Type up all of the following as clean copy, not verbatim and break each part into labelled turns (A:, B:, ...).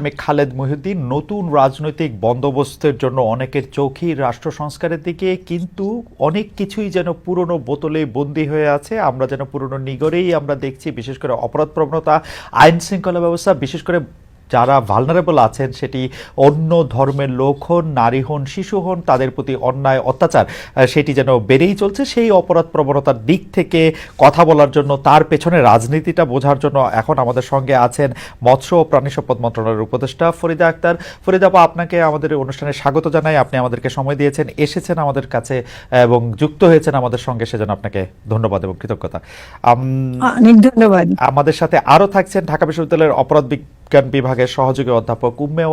A: আমি খালেদ মহিউদ্দিন। নতুন রাজনৈতিক বন্দোবস্তের জন্য অনেকের চোখই রাষ্ট্র সংস্কারের দিকে, কিন্তু অনেক কিছুই যেন পুরনো বোতলে বন্দী হয়ে আছে। আমরা যেন পুরনো নিগড়েই আমরা দেখছি, বিশেষ করে অপরাধ প্রবণতা, আইন শৃঙ্খলা ব্যবস্থা, বিশেষ করে যারা ভালনারেবল আছেন, সেটি অন্য ধর্মের লোক হন, নারী হন, শিশু হন, তাদের প্রতি অন্যায় অত্যাচার সেটি যেন বেড়েই চলছে। সেই অপরাধ প্রবণতার দিক থেকে কথা বলার জন্য, তার পেছনে রাজনীতিটা বোঝার জন্য এখন আমাদের সঙ্গে আছেন মৎস্য ও প্রাণী সম্পদ মন্ত্রণালয়ের উপদেষ্টা ফরিদা আক্তার। ফরিদা আপা, আপনাকে আমাদের অনুষ্ঠানে স্বাগত জানাই। আপনি আমাদেরকে সময় দিয়েছেন, এসেছেন আমাদের কাছে এবং যুক্ত হয়েছেন আমাদের সঙ্গে, সেজন্য আপনাকে ধন্যবাদ এবং কৃতজ্ঞতা।
B: অনেক ধন্যবাদ।
A: আমাদের সাথে আরও থাকছেন ঢাকা বিশ্ববিদ্যালয়ের অপরাধ বিজ্ঞান বিভাগের সহযোগী অধ্যাপক উম্মে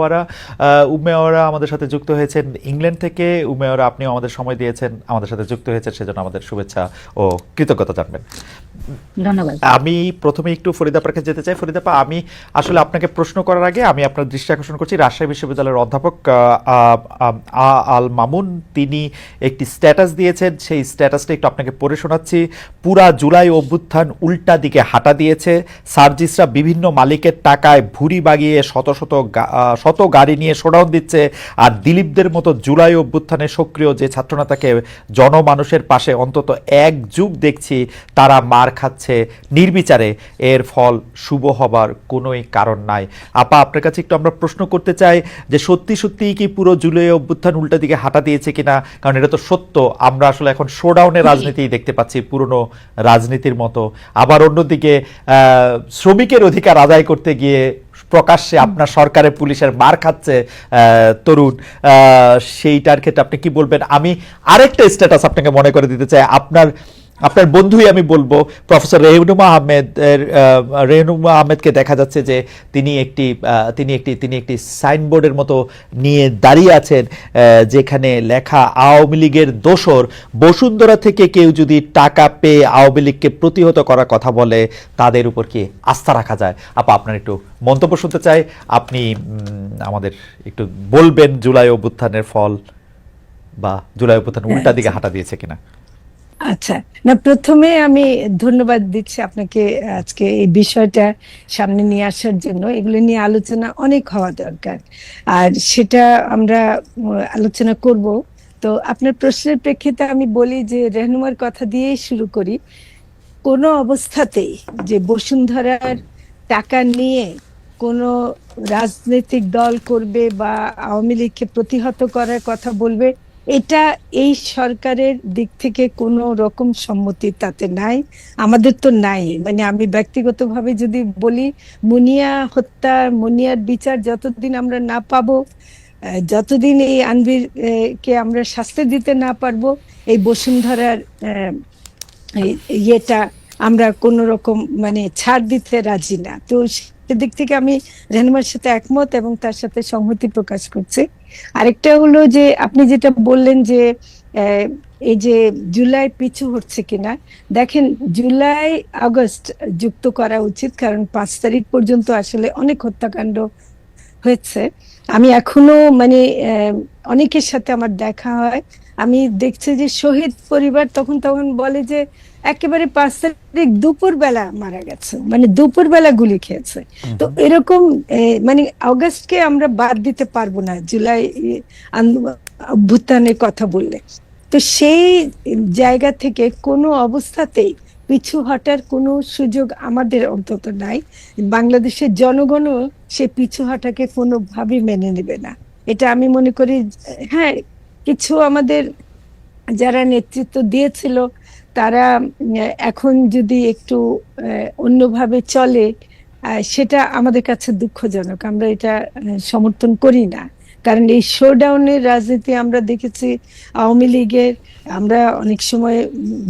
A: ওয়ারা আমাদের সাথে যুক্ত হয়েছেন ইংল্যান্ড থেকে। উম্মে ওয়ারা, আপনিও আমাদের সময় দিয়েছেন, আমাদের সাথে যুক্ত হয়েছেন, সেজন্য আমাদের শুভেচ্ছা ও কৃতজ্ঞতা জানবেন।
B: ধন্যবাদ।
A: আমি প্রথমে একটু ফরিদার কাছে যেতে চাই। ফরিদা, আমি আসলে আপনাকে প্রশ্ন করার আগে আমি আপনার দৃষ্টি আকর্ষণ করছি রাজশাহী বিশ্ববিদ্যালয়ের অধ্যাপক আল মামুন। তিনি একটি স্ট্যাটাস দিয়েছেন, সেই স্ট্যাটাসটা একটু আপনাকে পড়ে শোনাচ্ছি। পুরা জুলাই অভ্যুত্থান উল্টা দিকে হাঁটা দিয়েছে। সার্জিসরা বিভিন্ন মালিকের টাকায় ভুরি বাগিয়ে শত গাড়ি নিয়ে শোডাউন দিচ্ছে। আর দিলীপদের মতো জুলাই অভ্যুত্থানে সক্রিয় যে ছাত্রনেতাকে জনমানুষের পাশে অন্তত এক যুগ দেখছি, তারা মার খাচ্ছে নির্বিচারে। এর ফল শুভ হবার কোনোই কারণ নাই। আপা, আপনার কাছে একটু আমরা প্রশ্ন করতে চাই যে সত্যি সত্যিই কি পুরো জুলাই অভ্যুত্থান উল্টা দিকে হাঁটা দিয়েছে কিনা? কারণ এটা তো সত্য, আমরা আসলে এখন শোডাউনের রাজনীতি দেখতে পাচ্ছি, পুরনো রাজনীতির মতো। আবার অন্যদিকে শ্রমিকের অধিকার আদায় করতে গিয়ে প্রকাশ্যে আপনার সরকারের পুলিশের মার খাচ্ছে তরুণ। সেইটার ক্ষেত্রে আপনি কি বলবেন? আমি আরেকটা স্ট্যাটাস আপনাকে মনে করে দিতে চাই। আপনার বন্ধুই আমি বলবো, প্রফেসর রেহনুমা আহমেদকে দেখা যাচ্ছে যে তিনি একটি সাইনবোর্ডের মতো নিয়ে দাঁড়িয়ে আছেন, যেখানে লেখা আওয়ামী লীগের দোসর। বসুন্ধরা থেকে কেউ যদি টাকা পেয়ে আওয়ামী লীগকে প্রতিহত করার কথা বলে, তাদের উপর কি আস্থা রাখা যায়? আপা, আপনার একটু মন্তব্য শুনতে চাই। আপনি আমাদের একটু বলবেন জুলাই অভ্যুত্থানের ফল বা জুলাই অভ্যুত্থান উল্টা দিকে হাঁটা দিয়েছে কিনা?
B: আচ্ছা, না, প্রথমে আমি ধন্যবাদ দিচ্ছি আপনাকে আজকে এই বিষয়টা সামনে নিয়ে আসার জন্য। এগুলো নিয়ে আলোচনা অনেক হওয়া দরকার, আর সেটা আমরা আলোচনা করব। তো আপনার প্রশ্নের প্রেক্ষিতে আমি বলি যে রেহনুমার কথা দিয়েই শুরু করি। কোনো অবস্থাতেই যে বসুন্ধরার টাকা নিয়ে কোনো রাজনৈতিক দল করবে বা আওয়ামী লীগকে প্রতিহত করার কথা বলবে, এটা এই সরকারের দিক থেকে কোনো রকম সম্মতি তাতে নাই, আমাদের তো নাই। মানে আমি ব্যক্তিগতভাবে যদি বলি, মুনিয়া হত্যা, মুনিয়ার বিচার যতদিন আমরা না পাবো, যতদিন এই আনভির কে আমরা শাস্তি দিতে না পারবো, এই বসুন্ধরার ইয়েটা আমরা কোন রকম মানে ছাড় দিতে রাজি না। তো সেদিক থেকে আমি রেহনুমার সাথে একমত এবং তার সাথে সংহতি প্রকাশ করছি। আরেকটা হলো যে আপনি যেটা বললেন যে এই যে জুলাই পিছু হচ্ছে কিনা, দেখেন, জুলাই আগস্ট যুক্ত করা উচিত, কারণ 5 তারিখ পর্যন্ত আসলে অনেক হত্যাকাণ্ড হয়েছে। আমি এখনো মানে অনেকের সাথে আমার দেখা হয়, আমি দেখছি যে শহীদ পরিবার তখন তখন বলে যে একেবারে 5 তারিখ দুপুর বেলা মারা গেছে, মানে দুপুর বেলা গুলি খেয়েছে। তো এরকম মানে অগাস্টকে আমরা বাদ দিতে পারবো না জুলাই অভ্যুত্থানের কথা বললে। তো সেই জায়গা থেকে কোনো অবস্থাতেই পিছু হটার কোনো সুযোগ আমাদের অন্তত নাই। বাংলাদেশের জনগণও সে পিছু হটাকে কোনোভাবেই মেনে নেবে না, এটা আমি মনে করি। হ্যাঁ, কিছু আমাদের যারা নেতৃত্ব দিয়েছিল তারা এখন যদি একটু অন্যভাবে চলে, সেটা আমাদের কাছে দুঃখজনক, আমরা এটা সমর্থন করি না। কারণ এই শোডাউনের রাজনীতি আমরা দেখেছি আওয়ামী লীগের, আমরা অনেক সময়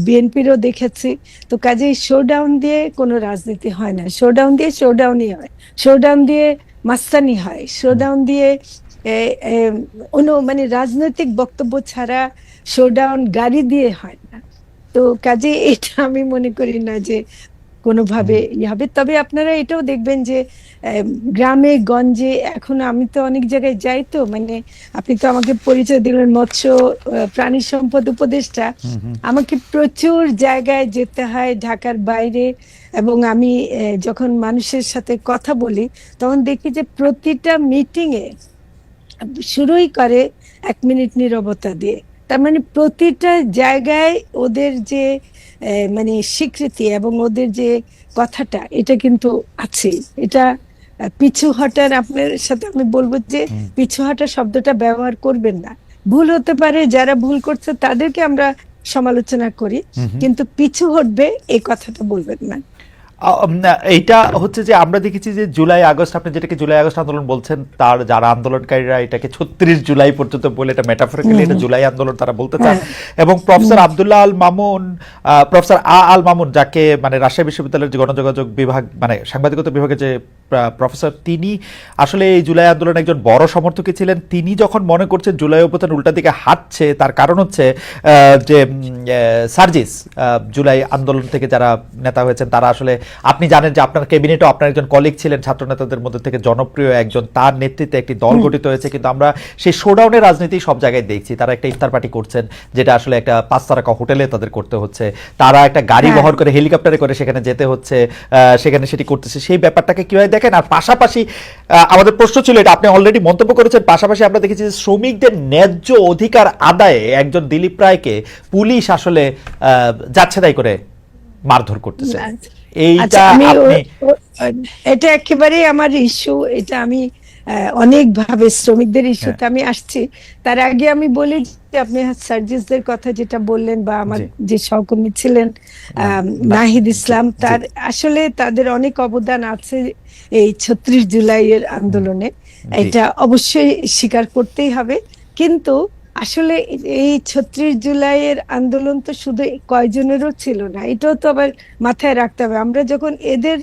B: বিএনপিরও দেখেছি। তো কাজেই শোডাউন দিয়ে কোনো রাজনীতি হয় না, শোডাউন দিয়ে শোডাউনই হয়, শোডাউন দিয়ে মাস্তানি হয়, শোডাউন দিয়ে মানে রাজনৈতিক বক্তব্য ছাড়া শোডাউন গাড়ি দিয়ে হয় না। তো কাজে এটা আমি মনে করি না যে কোনোভাবে হবে। তবে আপনারা এটাও দেখবেন যে গ্রামে গঞ্জে এখন আমি তো অনেক জায়গায় যাই, তো মানে আপনি তো আমাকে পরিচয় দিলেন মৎস্য প্রাণী সম্পদ উপদেষ্টা। আমাকে প্রচুর জায়গায় যেতে হয় ঢাকার বাইরে, এবং আমি যখন মানুষের সাথে কথা বলি তখন দেখি যে প্রতিটা মিটিং এ শুরুই করে 1 মিনিট নীরবতা দিয়ে। তার মানে প্রতিটা জায়গায় ওদের যে মানে স্বীকৃতি এবং ওদের যে কথাটা, এটা কিন্তু আছে। এটা পিছু হটার, আপনার সাথে আমি বলবো যে পিছু হটা শব্দটা ব্যবহার করবেন না। ভুল হতে পারে, যারা ভুল করছে তাদেরকে আমরা সমালোচনা করি, কিন্তু পিছু হটবে এই কথাটা বলবেন না।
A: এইটা হচ্ছে যে আমরা দেখেছি যে জুলাই আগস্ট, আপনি যেটাকে জুলাই আগস্ট আন্দোলন বলছেন, তার যারা আন্দোলনকারীরা এটাকে 36 জুলাই পর্যন্ত বলে, এটা মেটাফরিক্যালি এটা জুলাই আন্দোলন তারা বলতে চান। এবং প্রফেসর আব্দুল্লাহ আল মামুন, প্রফেসর আল মামুন, যাকে মানে রাজশাহী বিশ্ববিদ্যালয়ের যে গণযোগাযোগ বিভাগ মানে সাংবাদিকতা বিভাগে যে প্রফেসর, তিনি আসলে এই জুলাই আন্দোলনের একজন বড় সমর্থকই ছিলেন। তিনি যখন মনে করছেন জুলাই অভ্যুত্থান উল্টা দিকে হাঁটছে, তার কারণ হচ্ছে যে সার্জিস, জুলাই আন্দোলন থেকে যারা নেতা হয়েছেন তারা আসলে, আপনি জানেন যে আপনার ক্যাবিনেটও আপনার একজন কলিগ ছিলেন ছাত্র নেতাদের মধ্যে থেকে জনপ্রিয় একজন, তার নেতৃত্বে একটি দল গঠিত হয়েছে। কিন্তু আমরা সেই শোডাউনের রাজনীতি সব জায়গায় দেখছি। তারা একটা ইফতার পার্টি করছেন, যেটা আসলে একটা 5 তারকা হোটেলে তাদের করতে হচ্ছে। তারা একটা গাড়ি বহর করে হেলিকপ্টারে করে সেখানে যেতে হচ্ছে, সেখানে সেটি করতেছে। সেই ব্যাপারটাকে কিভাবে দেখেন? আর পাশাপাশি আমাদের প্রশ্ন ছিল, এটা আপনি অলরেডি মন্তব্য করেছেন, পাশাপাশি আমরা দেখেছি যে শ্রমিকদের ন্যায্য অধিকার আদায়ে একজন দিলীপ রায়কে পুলিশ আসলে যাচ্ছে তাই করে মারধর করতেছে। এইটা আপনি,
B: এটা একেবারে আমার ইস্যু। এটা আমি অনেকভাবে শ্রমিকদের ইস্যুতে আমি আসছি। তার আগে আমি বলি যে আপনি সার্জিসদের কথা যেটা বললেন, বা আমার যে সহকর্মী ছিলেন নাহিদ ইসলাম, তার আসলে তাদের অনেক অবদান আছে এই 36 জুলাইয়ের আন্দোলনে, এটা অবশ্যই স্বীকার করতেই হবে। কিন্তু আসলে এই 36 জুলাইয়ের আন্দোলন তো শুধু কয়জনেরও ছিল না, এটাও তো আবার মাথায় রাখতে হবে। আমরা যখন এদের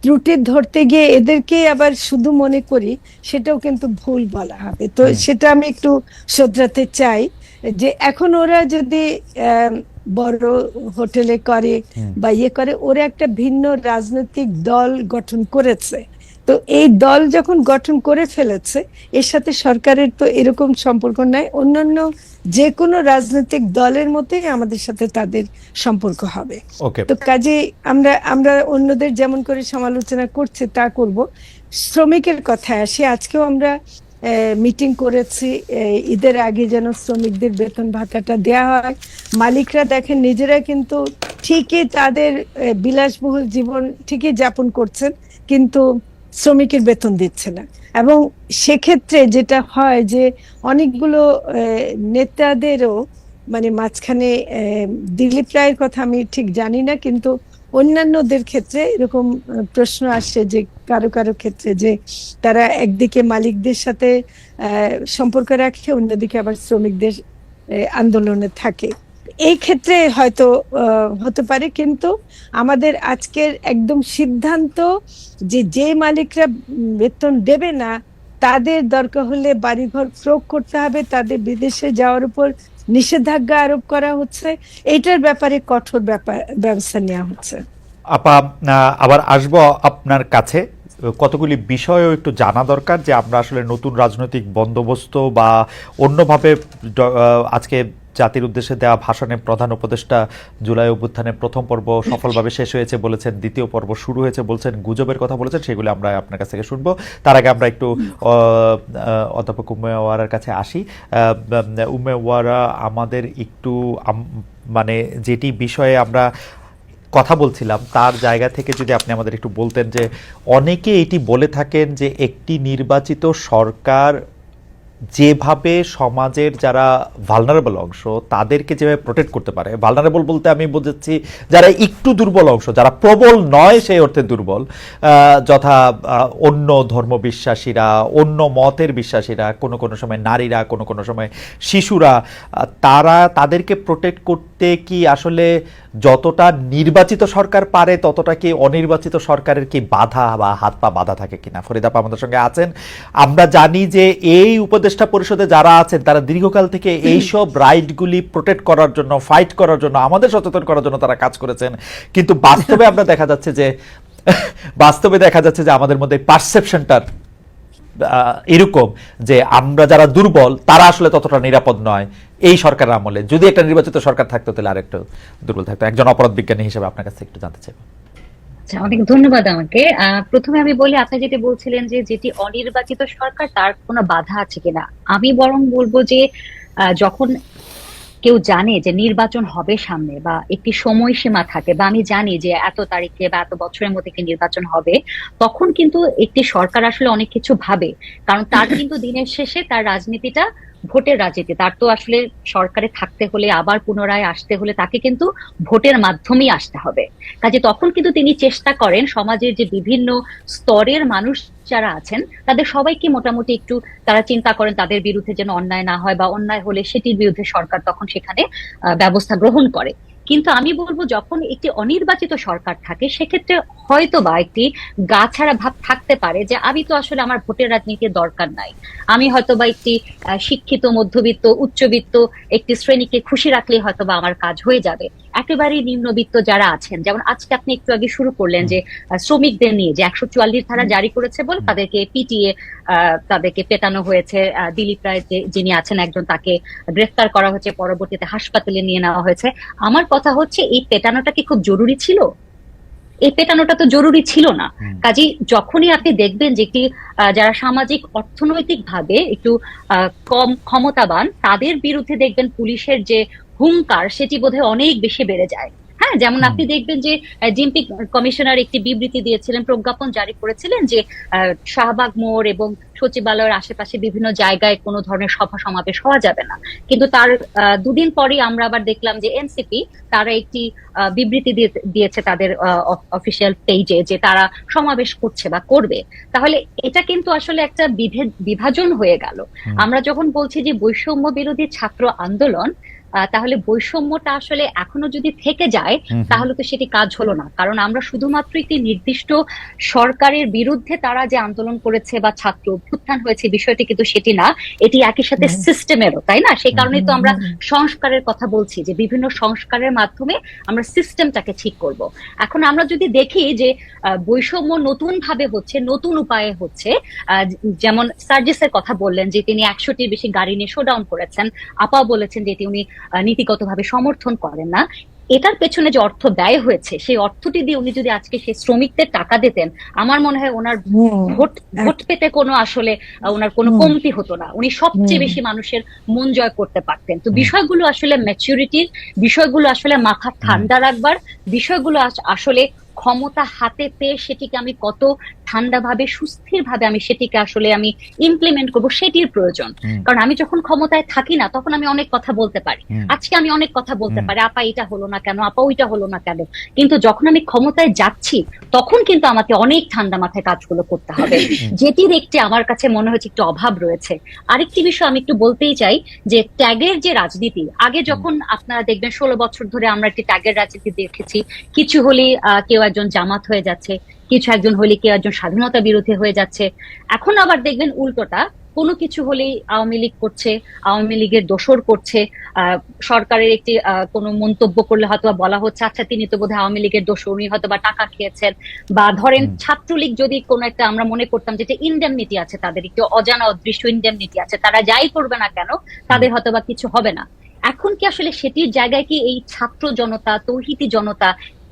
B: ত্রুটি ধরতে গিয়ে এদেরকে আবার শুধু মনে করি, সেটাও কিন্তু ভুল বলা হবে। তো সেটা আমি একটু শোধরাতে চাই, যে এখন ওরা যদি বড় হোটেলে করে বা ইয়ে করে, ওরা একটা ভিন্ন রাজনৈতিক দল গঠন করেছে। তো এই দল যখন গঠন করে ফেলেছে, এর সাথে সরকারের তো এরকম সম্পর্ক নাই। অন্যান্য যে কোনো রাজনৈতিক দলের মতোই আমাদের সাথে তাদের সম্পর্ক হবে। তো কাজে আমরা অন্যদের যেমন করে সমালোচনা করছে তা করব। শ্রমিকের কথায় আসি, আজকেও আমরা মিটিং করেছি ঈদের আগে যেন শ্রমিকদের বেতন ভাতাটা দেয়া হয়। মালিকরা দেখেন নিজেরা কিন্তু ঠিকই তাদের বিলাসবহুল জীবন ঠিকই যাপন করছেন, কিন্তু শ্রমিকের বেতন দিচ্ছে না। এবং সেক্ষেত্রে যেটা হয় যে অনেকগুলো নেতাদেরও মানে মাঝখানে, দিলীপ রায়ের কথা আমি ঠিক জানি না, কিন্তু অন্যান্যদের ক্ষেত্রে এরকম প্রশ্ন আসছে যে কারো কারো ক্ষেত্রে যে তারা একদিকে মালিকদের সাথে সম্পর্ক রাখে, অন্যদিকে আবার শ্রমিকদের আন্দোলনে থাকে। এই ক্ষেত্রে হয়তো হতে পারে, কিন্তু আমাদের আজকের একদম সিদ্ধান্ত যে মালিকরা বেতন দেবে না তাদের দরকার হলে বাড়িঘর প্রয়োগ করতে হবে, তাদের বিদেশে যাওয়ার উপর নিষেধাজ্ঞা আরোপ করা হচ্ছে, এটার ব্যাপারে কঠোর ব্যবস্থা নেওয়া হচ্ছে।
A: আপা, আবার আসবো আপনার কাছে। কতগুলি বিষয়ও একটু জানা দরকার, যে আমরা আসলে নতুন রাজনৈতিক বন্দোবস্ত বা অন্যভাবে, আজকে জাতির উদ্দেশ্যে দেওয়া ভাষণে প্রধান উপদেষ্টা জুলাই অভ্যুত্থানের প্রথম পর্ব সফলভাবে শেষ হয়েছে বলেছেন, দ্বিতীয় পর্ব শুরু হয়েছে বলছেন, গুজবের কথা বলেছেন, সেগুলো আমরা আপনার কাছ থেকে শুনবো। তার আগে আমরা একটু অধ্যাপক উম্মে ওয়ারার কাছে আসি। উম্মে ওয়ারা, আমাদের একটু মানে যেটি বিষয়ে আমরা কথা বলছিলাম তার জায়গা থেকে যদি আপনি আমাদের একটু বলতেন, যে অনেকে এটি বলে থাকেন যে একটি নির্বাচিত সরকার যেভাবে সমাজের যারা ভালনারেবল অংশ তাদেরকে যেভাবে প্রোটেক্ট করতে পারে, ভালনারেবল বলতে আমি বোঝাচ্ছি যারা একটু দুর্বল অংশ, যারা প্রবল নয় সেই অর্থে দুর্বল, যথা অন্য ধর্মবিশ্বাসীরা, অন্য মতের বিশ্বাসীরা, কোনো কোনো সময় নারীরা, কোনো কোনো সময় শিশুরা, তাদেরকে প্রোটেক্ট করতে রাজনীতিতে কি আসলে যতটা নির্বাচিত সরকার পারে ততটা কি অনির্বাচিত সরকারের কি বাধা বা হাত পা বাধা থাকে কিনা? ফরিদা আপা আমাদের সঙ্গে আছেন। আমরা জানি যে এই উপদেষ্টা পরিষদে যারা আছেন তারা দীর্ঘকাল থেকে এইসব রাইটগুলি প্রোটেক্ট করার জন্য, ফাইট করার জন্য, আমাদের সচেতন করার জন্য তারা কাজ করেছেন, কিন্তু বাস্তবে আমরা দেখা যাচ্ছে যে আমাদের মধ্যে পারসেপশনটার এরকম যে আমরা যারা দুর্বল তারা আসলে ততটা নিরাপদ নয় এই সরকারের আমলে। যদি একটা নির্বাচিত সরকার থাকতো তাহলে আরেকটু দুর্বল থাকতো। একজন অপরাধ বিজ্ঞানী হিসেবে আপনার কাছে একটু জানতে চাই।
C: আচ্ছা, অনেক ধন্যবাদ। আমাকে প্রথমে আমি বলি, আপনি যেটি বলছিলেন যে যেটি অনির্বাচিত সরকার তার কোনো বাধা আছে কিনা, আমি বরং বলবো যে যখন কেউ জানে যে নির্বাচন হবে সামনে বা একটি সময়সীমা থাকে, বা আমি জানি যে এত তারিখে বা এত বছরের মধ্যে একটি নির্বাচন হবে, তখন কিন্তু একটি সরকার আসলে অনেক কিছু ভাবে। কারণ তার কিন্তু দিনের শেষে তার রাজনীতিটা ভোটের রাজনীতি। তার তো আসলে সরকারে থাকতে হলে, আবার পুনরায় আসতে হলে তাকে কিন্তু ভোটের মাধ্যমেই আসতে হবে। কাজে তখন কিন্তু তিনি চেষ্টা করেন সমাজের যে বিভিন্ন স্তরের মানুষ যারা আছেন তাদের সবাইকে মোটামুটি একটু, তারা চিন্তা করেন তাদের বিরুদ্ধে যেন অন্যায় না হয়, বা অন্যায় হলে সেটির বিরুদ্ধে সরকার তখন সেখানে ব্যবস্থা গ্রহণ করে। কিন্তু আমি বলবো যখন একটি অনির্বাচিত সরকার থাকে সেক্ষেত্রে হয়তো বা একটি গা ছাড়া ভাব থাকতে পারে যে আমি তো আসলে আমার ভোটের রাজনীতির দরকার নাই, আমি হয়তো বা একটি শিক্ষিত মধ্যবিত্ত উচ্চবিত্ত একটি শ্রেণীকে খুশি রাখলে হয়তো বা আমার কাজ হয়ে যাবে। একেবারে নিম্নবিত্ত যারা আছেন, যেমন আজকে আপনি একটু আগে শুরু করলেন যে শ্রমিকদের নিয়ে যে 144 ধারা জারি করেছে বলে তাদেরকে পিটিয়ে তাদেরকে পেটানো হয়েছে, দিলীপ রায় যিনি আছেন একজন, তাকে গ্রেফতার করা হয়েছে, পরবর্তীতে হাসপাতালে নিয়ে নেওয়া হয়েছে। আমার কথা হচ্ছে এই পেটানোটা কি খুব জরুরি ছিল? এই পেটানোটা তো জরুরি ছিল না। কাজেই যখনই আপনি দেখবেন যে একটি যারা সামাজিক অর্থনৈতিক ভাবে একটু কম ক্ষমতাবান, তাদের বিরুদ্ধে দেখবেন পুলিশের যে হুঙ্কার সেটি বোধহয় অনেক বেশি বেড়ে যায়। হ্যাঁ, যেমন আপনি দেখবেন যে জিএমপি কমিশনার একটি বিবৃতি দিয়েছিলেন, প্রজ্ঞাপন জারি করেছিলেন যে শাহবাগ মোড় এবং সচিবালয়ের আশেপাশে বিভিন্ন জায়গায় কোনো ধরনের সভা সমাবেশ হওয়া যাবে না। কিন্তু তার দুদিন পরে আমরা আবার দেখলাম যে এনসিপি তারা একটি বিবৃতি দিয়েছে তাদের অফিসিয়াল পেজে যে তারা সমাবেশ করছে বা করবে। তাহলে এটা কিন্তু আসলে একটা বিভাজন হয়ে গেল। আমরা যখন বলছি যে বৈষম্য বিরোধী ছাত্র আন্দোলন, তাহলে বৈষম্যটা আসলে এখনো যদি থেকে যায় তাহলে তো সেটি কাজ হলো না। কারণ আমরা শুধুমাত্র একটি নির্দিষ্ট সরকারের বিরুদ্ধে তারা যে আন্দোলন করেছে বা ছাত্র অভ্যুত্থান হয়েছে বিষয়টি কিন্তু সেটি না, এটি একই সাথে সিস্টেমেরও, তাই না? সেই কারণে তো আমরা সংস্কারের কথা বলছি যে বিভিন্ন সংস্কারের মাধ্যমে আমরা সিস্টেমটাকে ঠিক করব। এখন আমরা যদি দেখি যে বৈষম্য নতুন ভাবে হচ্ছে, নতুন উপায়ে হচ্ছে, যেমন সার্জিসের কথা বললেন যে তিনি 100টির বেশি গাড়ি নিয়ে শোডাউন করেছেন, আপা বলেছেন যে এটি উনি নীতিগতভাবে সমর্থন করেন না। এটার পেছনে যে অর্থ ব্যয় হয়েছে সেই অর্থটি দিয়ে উনি যদি আজকে সেই শ্রমিকদের টাকা দিতেন, আমার মনে হয় ওনার ভোট পেতে কোনো আসলে ওনার কোনো কমতি হতো না, উনি সবচেয়ে বেশি মানুষের মন জয় করতে পারতেন। তো বিষয়গুলো আসলে ম্যাচুরিটির, বিষয়গুলো আসলে মাথা ঠান্ডা রাখবার, বিষয়গুলো আসলে ক্ষমতা হাতে পেয়ে সেটিকে আমি কত ঠান্ডাভাবে সুস্থির ভাবে আমি সেটিকে আসলে আমি ইমপ্লিমেন্ট করবো সেটির প্রয়োজন। কারণ আমি যখন ক্ষমতায় থাকি না তখন আমি অনেক কথা বলতে পারি, আজকে আমি অনেক কথা বলতে পারি, আপা এটা হলো না কেন, আপা ওইটা হলো না কেন। কিন্তু যখন আমি ক্ষমতায় যাচ্ছি তখন কিন্তু আমাকে অনেক ঠান্ডা মাথায় কাজগুলো করতে হবে, যেটির একটি আমার কাছে মনে হচ্ছে একটু অভাব রয়েছে। আরেকটি বিষয় আমি একটু বলতেই চাই যে ট্যাগের যে রাজনীতি, আগে যখন আপনারা দেখবেন 16 বছর ধরে আমরা একটি ট্যাগের রাজনীতি দেখেছি, কিছু হলে কেউ একজন জামাত হয়ে যাচ্ছে, কিছু একজন হলে কেউ একজন স্বাধীনতা বিরোধী হয়ে যাচ্ছে। এখন আবার দেখবেন উল্টোটা, কোনো কিছু হলেই আওয়ামী লীগ করছে, আওয়ামী লীগের দোসর করছে। সরকারের একটি কোনো মন্তব্য করলে হয়তো বলা হচ্ছে আচ্ছা তিনি তো বোধহয় আওয়ামী লীগের দোসর, উনি হয়তো বা টাকা খেয়েছেন। বা ধরেন ছাত্রলীগ যদি কোনো একটা, আমরা মনে করতাম যেটা ইনডেমনিটি আছে, তাদের একটু অজানা অদৃশ্য ইনডেমনিটি আছে, তারা যাই করবে না কেন তাদের হয়তো বা কিছু হবে না। এখন কি আসলে সেটির জায়গায় কি এই ছাত্র জনতা, তৌহিদি জনতা,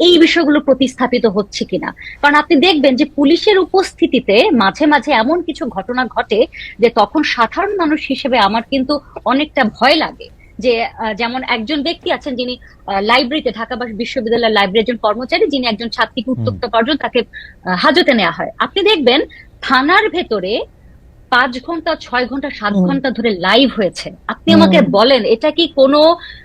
C: এই বিষয়গুলো প্রতিস্থাপিত হচ্ছে কিনা? কারণ আপনি দেখবেন যে পুলিশের উপস্থিতিতে মাঝে মাঝে এমন কিছু ঘটনা ঘটে যে তখন সাধারণ মানুষ হিসেবে আমার কিন্তু অনেকটা ভয় লাগে। যে যেমন একজন ব্যক্তি আছেন যিনি লাইব্রেরিতে, ঢাকা বিশ্ববিদ্যালয়ের লাইব্রেরির একজন কর্মচারী, যিনি একজন ছাত্রীকে উত্ত্যক্ত করার জন্য তাকে হাজতে নেওয়া হয়। আপনি দেখবেন থানার ভেতরে 5 ঘন্টা 6 ঘন্টা 7 ঘন্টা ধরে লাইভ হয়েছে। আপনি আমাকে বলেন এটা কি কোনো,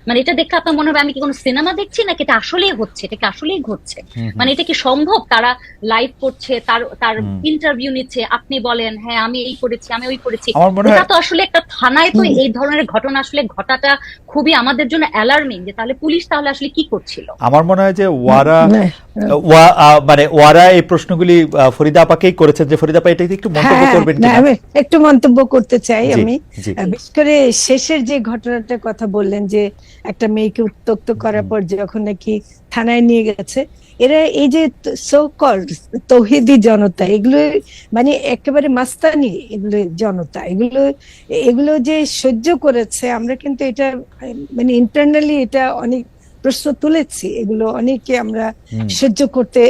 C: মানে এটা দেখে আপনার মনে হবে আমি কি কোনো সিনেমা দেখছি নাকি এটা আসলেই হচ্ছে, এটা কি আসলেই ঘটছে? মানে এটা কি সম্ভব? তারা লাইভ করছে, তার তার ইন্টারভিউ নিচ্ছে, আপনি বলেন হ্যাঁ আমি এই করেছি আমি ওই করেছি।
A: আমার মনে
C: এটা
A: হয়
C: তো আসলে একটা থানায় তো এই ধরনের ঘটনা আসলে ঘটাটা খুবই আমাদের জন্য অ্যালার্মিং, যে তাহলে পুলিশ তাহলে আসলে কি করছিল।
A: আমার মনে হয় যে ওয়ারা
B: না,
A: মানে ওয়ারা এই প্রশ্নগুলি ফরিদা আপাকেই করেছেন, যে ফরিদা আপা এটা একটু মন্তব্য
B: হ্যাঁ,
A: করবেন
B: না,
A: কিনা।
B: আমি একটু মন্তব্য করতে চাই।
A: জি,
B: আমি
A: জি।
B: বিশেষ করে শেষের যে ঘটনাটার কথা বললেন, যে একটা মেয়েকে উত্ত্যক্ত করার পর যখন নাকি থানায় নিয়ে গেছে, এরা এই যে সো কল্ড তৌহিদি জনতা, এগুলো মানে একেবারে মাস্তানি, এগুলো জনতা, এগুলো এগুলো যে সহ্য করেছে, আমরা কিন্তু এটা মানে ইন্টারনালি এটা অনেক প্রশ্ন তুলেছি। এগুলো অনেকে আমরা সহ্য করতে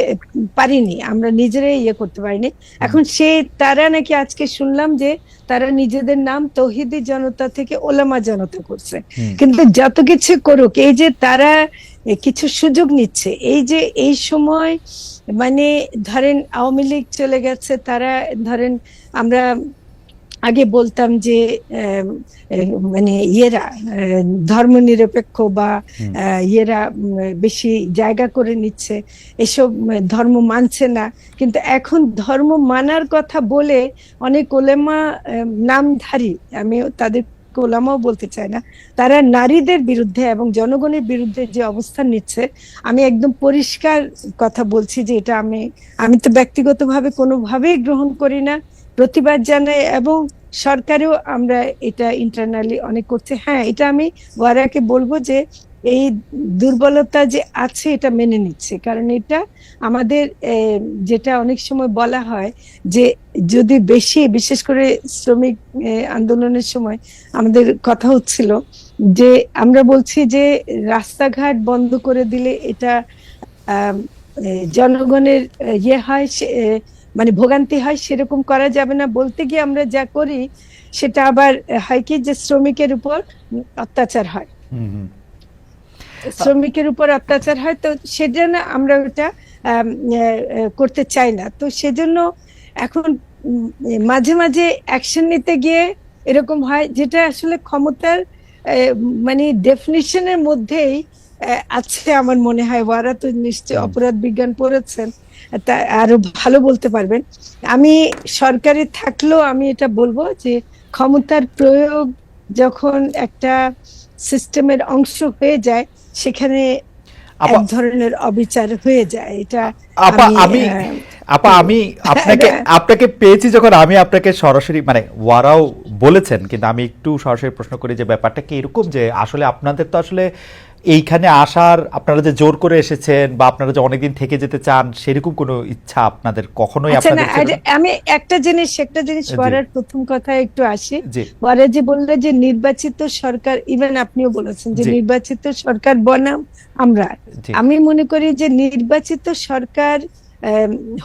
B: পারিনি, আমরা নিজেরাই ইয়ে করতে পারিনি। এখন তারা নাকি আজকে শুনলাম যে তারা নিজেদের নাম তৌহিদি জনতা থেকে ওলামা জনতা করছে। কিন্তু যত কিছু করুক, এই যে তারা কিছু সুযোগ নিচ্ছে, এই যে এই সময় মানে ধরেন আওয়ামী লীগ চলে গেছে, তারা ধরেন আমরা আগে বলতাম যে মানে ইয়েরা ধর্মনিরপেক্ষ বা ইয়েরা বেশি জায়গা করে নিচ্ছে, এসব ধর্ম মানছে না। কিন্তু এখন ধর্ম মানার কথা বলে অনেক ওলেমা নামধারী, আমি তাদের ওলামাও বলতে চাই না, তারা নারীদের বিরুদ্ধে এবং জনগণের বিরুদ্ধে যে অবস্থান নিচ্ছে, আমি একদম পরিষ্কার কথা বলছি যে এটা আমি তো ব্যক্তিগতভাবে কোনোভাবেই গ্রহণ করি না, প্রতিবাদ জানাই, এবং সরকারেও আমরা এটা ইন্টারনালি অনেক করছে। হ্যাঁ, এটা আমি ওয়ারাকে বলবো যে এই দুর্বলতা যে আছে এটা মেনে নিচ্ছে, কারণ এটা আমাদের যেটা অনেক সময় বলা হয় যে যদি বেশি, বিশেষ করে শ্রমিক আন্দোলনের সময় আমাদের কথা হচ্ছিল যে আমরা বলছি যে রাস্তাঘাট বন্ধ করে দিলে এটা জনগণের ইয়ে হয়, মানে ভোগান্তি হয়, সেরকম করা যাবে না। বলতে গিয়ে আমরা যা করি সেটা আবার হয় কি যে শ্রমিকের উপর অত্যাচার হয়, শ্রমিকের উপর অত্যাচার হয়, তো সেজন্য আমরা ওটা করতে চাই না। তো সেজন্য এখন মাঝে মাঝে অ্যাকশন নিতে গিয়ে এরকম হয়, যেটা আসলে ক্ষমতার মানে ডেফিনিশনের মধ্যেই আছে আমার মনে হয়। ওরা তো নিশ্চয়ই অপরাধ বিজ্ঞান পড়েছেন, তা আরো ভালো বলতে পারবেন। আমি সরকারে থাকলেও আমি এটা বলবো যে ক্ষমতার প্রয়োগ যখন একটা সিস্টেমের অংশ হয়ে যায়, সেখানে এক ধরনের অবিচার হয়ে যায়। এটা
A: আমি আপনাকে পেয়েছি যখন আমি আপনাকে সরাসরি, মানে ওয়ারাও বলেছেন, কিন্তু আমি একটু সরাসরি প্রশ্ন করি যে ব্যাপারটা কি এরকম যে আসলে আপনাদের তো আসলে এইখানে আসার, আপনারা যে জোর করে এসেছেন বা আপনারা যে অনেকদিন থেকে যেতে চান, সেরকম কোনো ইচ্ছা আপনাদের কখনোই আপনাদের ছিল না?
B: আমি একটা জিনিস ওয়ারার প্রথম কথা একটু আসি। ওয়ারা যে বললে যে নির্বাচিত সরকার, ইভেন আপনিও বলেছেন যে নির্বাচিত সরকার বনাম আমরা, আমি মনে করি যে নির্বাচিত সরকার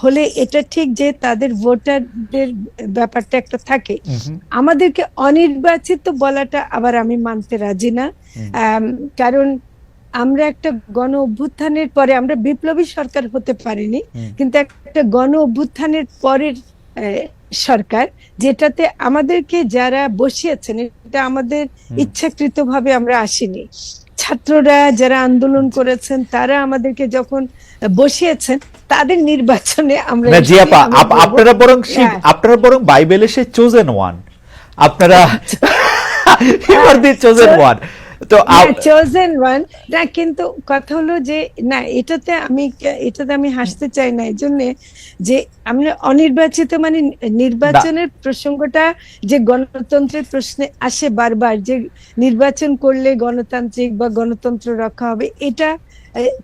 B: হলে এটা ঠিক যে তাদের ভোটারদের ব্যাপারটা একটা থাকে, আমাদেরকে অনির্বাচিত বলাটা আবার আমি মানতে রাজি না। কারণ আমরা একটা গণ অভ্যুত্থানের পরে, আমরা বিপ্লবী সরকার হতে পারিনি, কিন্তু একটা গণ অভ্যুত্থানের পরের সরকার, যেটাতে আমাদেরকে যারা বসিয়েছেন, এটা আমাদের ইচ্ছাকৃতভাবে আমরা আসিনি। ছাত্ররা যারা আন্দোলন করেছেন, তারা আমাদেরকে যখন বসিয়েছেন, তাদের নির্বাচনে আমরা
A: আপনারা বরং বাইবেলে সে চোজেন ওয়ান, আপনারা চোজেন ওয়ান। তো
B: চোজেন ওয়ান না, কিন্তু কথা হলো যে না, এটাতে আমি হাসতে চাই না, এই জন্য যে আমরা অনির্বাচিত, মানে নির্বাচনের প্রসঙ্গটা যে গণতন্ত্রের প্রশ্নে আসে বারবার, যে নির্বাচন করলে গণতান্ত্রিক বা গণতন্ত্র রক্ষা হবে, এটা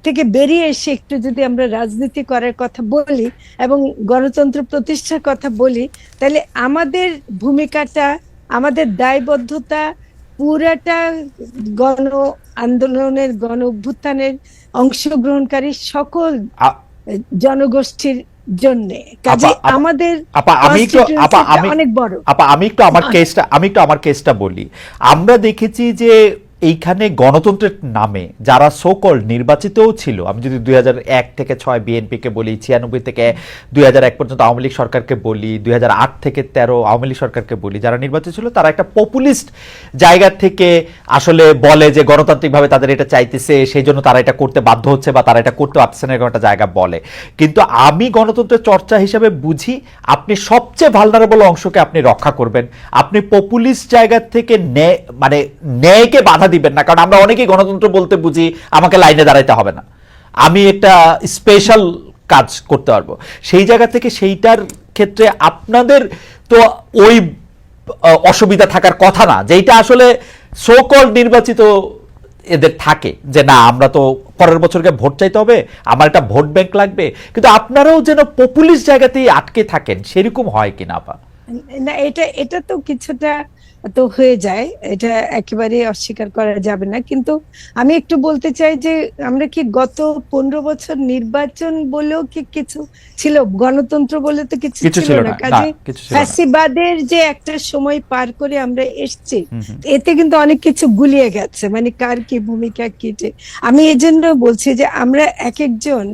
B: থেকে বেরিয়ে এসে একটু যদি আমরা রাজনীতি করার কথা বলি এবং গণতন্ত্র প্রতিষ্ঠার কথা বলি, তাহলে আমাদের ভূমিকাটা, আমাদের দায়বদ্ধতা পুরাটা গণ আন্দোলনের, গণ অভ্যুত্থানের অংশগ্রহণকারী সকল জনগোষ্ঠীর জন্য। কাজে আমাদের অনেক বড়।
A: আমি একটু আমার কেসটা বলি। আমরা দেখেছি যে এইখানে গণতন্ত্রের নামে যারা সোকল নির্বাচিতও ছিল, আমি যদি 2001 থেকে 6 বিএনপিকে বলি, 96 থেকে 2001 পর্যন্ত আওয়ামী লীগ সরকারকে বলি, 2008 থেকে 13 আওয়ামী লীগ সরকারকে বলি, যারা নির্বাচিত ছিল তারা একটা পপুলিস্ট জায়গা থেকে আসলে বলে যে গণতান্ত্রিকভাবে তাদের এটা চাইতেছে, সেই জন্য তারা এটা করতে বাধ্য হচ্ছে বা তারা এটা করতে পারছে না, এরকম একটা জায়গা বলে। কিন্তু আমি গণতন্ত্রের চর্চা হিসেবে বুঝি আপনি সবচেয়ে ভালনারেবল অংশকে আপনি রক্ষা করবেন, আপনি পপুলিস্ট জায়গা থেকে মানে ন্যায়কে বাধা দিবেন না। কারণ আমরা অনেকেই গণতন্ত্র বলতে বুঝি আমাকে লাইনে দাঁড়াইতে হবে না, আমি একটা স্পেশাল কাজ করতে পারবো, সেই জায়গা থেকে সেইটার ক্ষেত্রে আপনাদের তো ওই অসুবিধা থাকার কথা না, যেটা আসলে সোকল নির্বাচিত এদের থাকে, যে না আমরা তো পরের বছরকে ভোট চাইতে হবে, আমার একটা ভোট ব্যাংক লাগবে। কিন্তু আপনারাও যেন পপুলিস্ট জায়গাতেই আটকে থাকেন, সেরকম হয় কিনা আপা?
B: না, এটা এটা তো কিছুটা তো হয়ে যায়, এটা একেবারে অস্বীকার করা যাবে না। কিন্তু আমি একটু বলতে চাই যে আমরা কি গত 15 বছর নির্বাচন বলেও কি কিছু ছিল? গণতন্ত্র বলে তো কিছু ছিল না। কাজে ফ্যাসিবাদের যে একটা সময় পার করে আমরা এসেছি, এতে কিন্তু অনেক কিছু গুলিয়ে গেছে, মানে কার কি ভূমিকা কি। আমি এজন্য বলছি যে আমরা এক একজন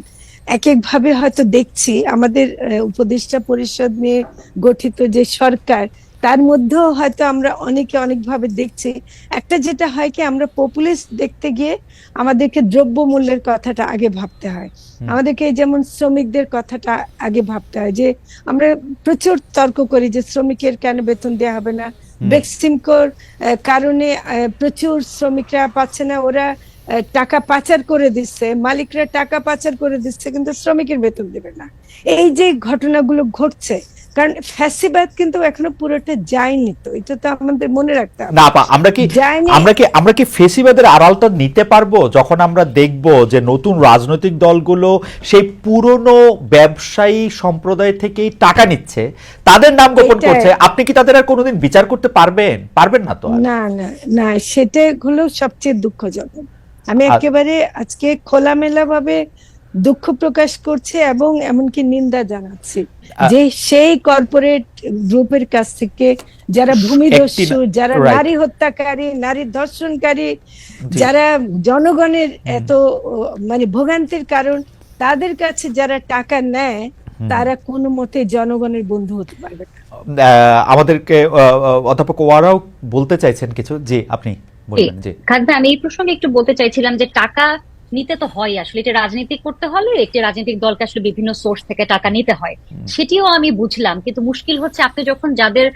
B: এক একভাবে হয়তো দেখছি, আমাদের উপদেষ্টা পরিষদ নিয়ে গঠিত যে সরকার, তার মধ্যেও হয়তো আমরা অনেকে অনেকভাবে দেখছি। একটা যেটা হয় কি, আমরা পপুলিস্ট দেখতে গিয়ে আমাদেরকে দ্রব্য মূল্যের কথাটা আগে ভাবতে হয়, আমাদেরকে যেমন শ্রমিকদের কথাটা আগে ভাবতে হয়, যে আমরা প্রচুর তর্ক করি যে শ্রমিকের কেন বেতন দেওয়া হবে না, বেক্সিমকোর কারণে প্রচুর শ্রমিকরা পাচ্ছে না, ওরা টাকা পাচার করে দিচ্ছে, মালিকরা টাকা পাচার করে দিচ্ছে, কিন্তু শ্রমিকের বেতন দেবে না। এই যে ঘটনাগুলো ঘটছে, কারণ ফ্যাসিবাদ কিন্তু এখনো পুরোটা যায়নি, তো এটা তো আমাদের মনে রাখতে হবে।
A: না আপা, আমরা কি ফ্যাসিবাদের আড়ালটা নিতে পারবো যখন আমরা দেখব যে নতুন রাজনৈতিক দলগুলো সেই পুরনো ব্যবসায়ী সম্প্রদায় থেকেই টাকা নিচ্ছে, তাদের নাম গোপন করছে? আপনি কি তাদের আর কোনোদিন বিচার করতে পারবেন? পারবেন না তো।
B: না না না, সেটা হলো সবচেয়ে দুঃখজনক। আমি একেবারে আজকে খোলামেলা ভাবে দুঃখ প্রকাশ করছি এবং এমনকি নিন্দা জানাচ্ছি যে সেই কর্পোরেট গ্রুপের কাছ থেকে যারা ভূমিদস্যু, যারা নারী হত্যাকারী, নারী ধর্ষণকারী, যারা জনগণের এত মানে ভোগান্তির কারণ, তাদের কাছে যারা টাকা নেয়, তারা কোনো মতে জনগণের বন্ধু হতে পারবে না।
A: আমাদেরকে অধ্যাপক ওয়ারাও বলতে চাইছেন কিছু, জি আপনি বলবেন। জি
C: খাদ্য, আমি এই প্রসঙ্গে একটু বলতে চাইছিলাম যে টাকা নিতে তো হয়, আসলে এটা রাজনীতি করতে হলে একটি রাজনৈতিক দলকে আসলে বিভিন্ন সোর্স থেকে টাকা নিতে হয়, সেটিও আমি বুঝলাম। কিন্তু মুশকিল হচ্ছে আপনি যখন যাদের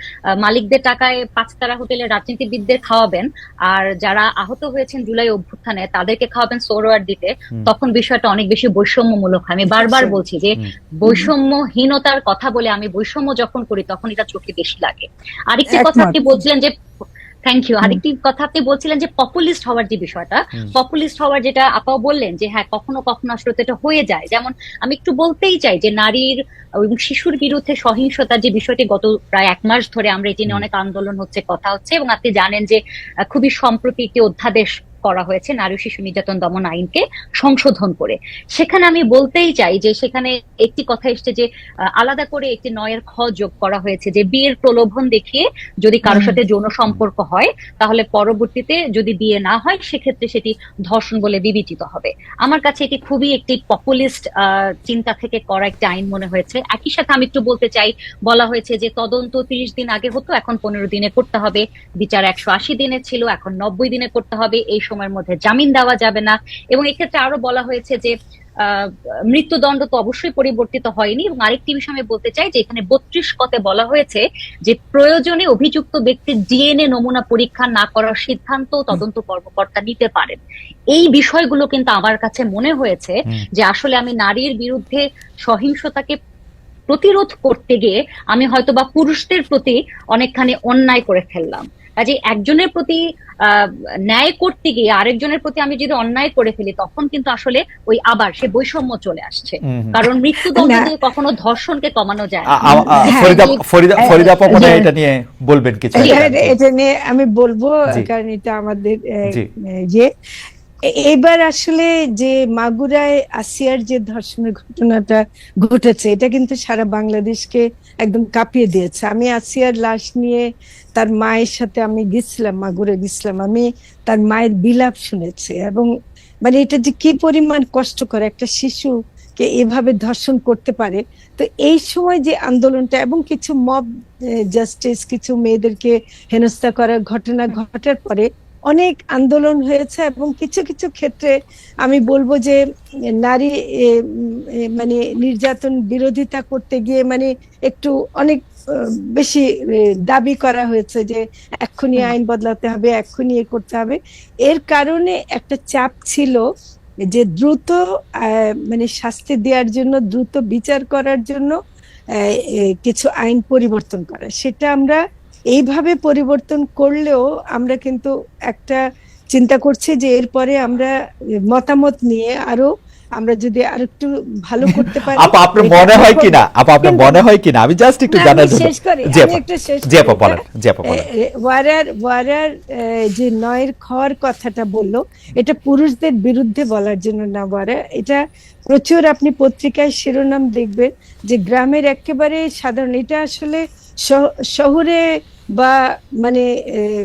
C: মালিকদের টাকায় 5 তারা হোটেলের রাজনীতিবিদদের খাওয়াবেন, আর যারা আহত হয়েছেন জুলাই অভ্যুত্থানে তাদেরকে খাওয়াবেন সোরোয়ার দিতে, তখন বিষয়টা অনেক বেশি বৈষম্যমূলক হয়। আমি বারবার বলছি যে বৈষম্যহীনতার কথা বলে আমি বৈষম্য যখন করি তখন এটা চোখে বেশি লাগে। আরেকটি কথা আপনি বলছিলেন যে, থ্যাংক ইউ, আরেকটি কথা আপনি বলছিলেন যে পপুলিস্ট হওয়ার যে বিষয়টা, পপুলিস্ট হওয়ার যেটা আপাও বললেন যে হ্যাঁ কখনো কখনো আসলে এটা হয়ে যায়। যেমন আমি একটু বলতেই চাই যে নারীর এবং শিশুর বিরুদ্ধে সহিংসতার যে বিষয়টি গত প্রায় 1 মাস ধরে আমরা এটি নিয়ে অনেক আন্দোলন হচ্ছে, কথা হচ্ছে, এবং আপনি জানেন যে খুবই সম্প্রতি একটি অধ্যাদেশ করা হয়েছে নারী শিশু নির্যাতন দমন আইনকে সংশোধন করে। সেখানে আমি বলতেই চাই যে সেখানে একটি কথা এসছে যে আলাদা করে একটি 9 খ যোগ করা হয়েছে, যে বিয়ের প্রলোভন দেখিয়ে যদি কারোর সাথে যৌন সম্পর্ক হয় তাহলে পরবর্তীতে যদি বিয়ে না হয় সেক্ষেত্রে সেটি ধর্ষণ বলে বিবেচিত হবে। আমার কাছে এটি খুবই একটি পপুলিস্ট চিন্তা থেকে করা একটি আইন মনে হয়েছে। একই সাথে আমি একটু বলতে চাই, বলা হয়েছে যে তদন্ত 30 দিন আগে হতো, এখন 15 দিনে করতে হবে, বিচার 180 দিনে ছিল, এখন 90 দিনে করতে হবে, এই সময়ের মধ্যে জামিন দেওয়া যাবে না। এবং এক্ষেত্রে আরো বলা হয়েছে যে মৃত্যুদণ্ড তো অবশ্যই পরিবর্তিত হয়নি। এবং আরেকটি বিষয় আমি বলতে চাই যে এখানে 32 কতে বলা হয়েছে যে প্রয়োজনে অভিযুক্ত ব্যক্তির ডিএনএ নমুনা পরীক্ষা না করার সিদ্ধান্ত তদন্ত কর্মকর্তা নিতে পারেন। এই বিষয়গুলো কিন্তু আমার কাছে মনে হয়েছে যে আসলে আমি নারীর বিরুদ্ধে সহিংসতাকে প্রতিরোধ করতে গিয়ে আমি হয়তো বা পুরুষদের প্রতি অনেকখানি অন্যায় করে ফেললাম। কাজে একজনের প্রতি ন্যায় করতে গিয়ে আরেকজনের প্রতি আমি যদি অন্যায় করে ফেলি তখন কিন্তু আসলে ওই আবার সে বৈষম্য চলে আসছে, কারণ মৃত্যুদণ্ড দিয়ে কখনো ধর্ষণকে কমানো যায় না।
A: ফরিদা আপা এটা নিয়ে বলবেন কিছু?
B: এটা নিয়ে আমি বলবো, কারণ এটা আমাদের যে এইবার আসলে যে মাগুরায় আসিয়ার যে ধর্ষণের ঘটনাটা ঘটেছে, এটা কিন্তু সারা বাংলাদেশকে একদম কাঁপিয়ে দিয়েছে। আমি আসিয়ার লাশ নিয়ে তার মায়ের সাথে আমি গেছিলাম, মাগুরে গেছিলাম, আমি তার মায়ের বিলাপ শুনেছি। এবং মানে এটা যে কি পরিমাণ কষ্টকর, একটা শিশুকে এভাবে ধর্ষণ করতে পারে। তো এই সময় যে আন্দোলনটা এবং কিছু মব জাস্টিস, কিছু মেয়েদেরকে হেনস্থা করার ঘটনা ঘটার পরে অনেক আন্দোলন হয়েছে, এবং কিছু কিছু ক্ষেত্রে আমি বলবো যে নারী মানে নির্যাতন বিরোধিতা করতে গিয়ে মানে একটু অনেক বেশি দাবি করা হয়েছে যে এক্ষুনি আইন বদলাতে হবে, এক্ষুনি করতে হবে। এর কারণে একটা চাপ ছিল যে দ্রুত মানে শাস্তি দেওয়ার জন্য, দ্রুত বিচার করার জন্য কিছু আইন পরিবর্তন করা। সেটা আমরা এইভাবে পরিবর্তন করলেও আমরা কিন্তু একটা চিন্তা করছি যে এরপরে আমরা মতামত নিয়ে আরো আমরা যদি আর একটু ভালো করতে পারি।
A: আপা আপনার মনে হয় কিনা, আপা আপনার মনে হয় কিনা, আমি জাস্ট একটু জানার জন্য
B: শেষ করি,
A: জি
B: আমি
A: আপা,
B: একটু শেষ
A: জি আপা
B: করি।
A: বলেন, জি আপা বলেন।
B: ওয়ারার যে নয়ের খর কথাটা বললো, এটা পুরুষদের বিরুদ্ধে বলার জন্য না, ওয়ারা এটা প্রচুর আপনি পত্রিকায় শিরোনাম দেখবেন যে গ্রামের একেবারে সাধারণ, এটা আসলে শহরে বা মানে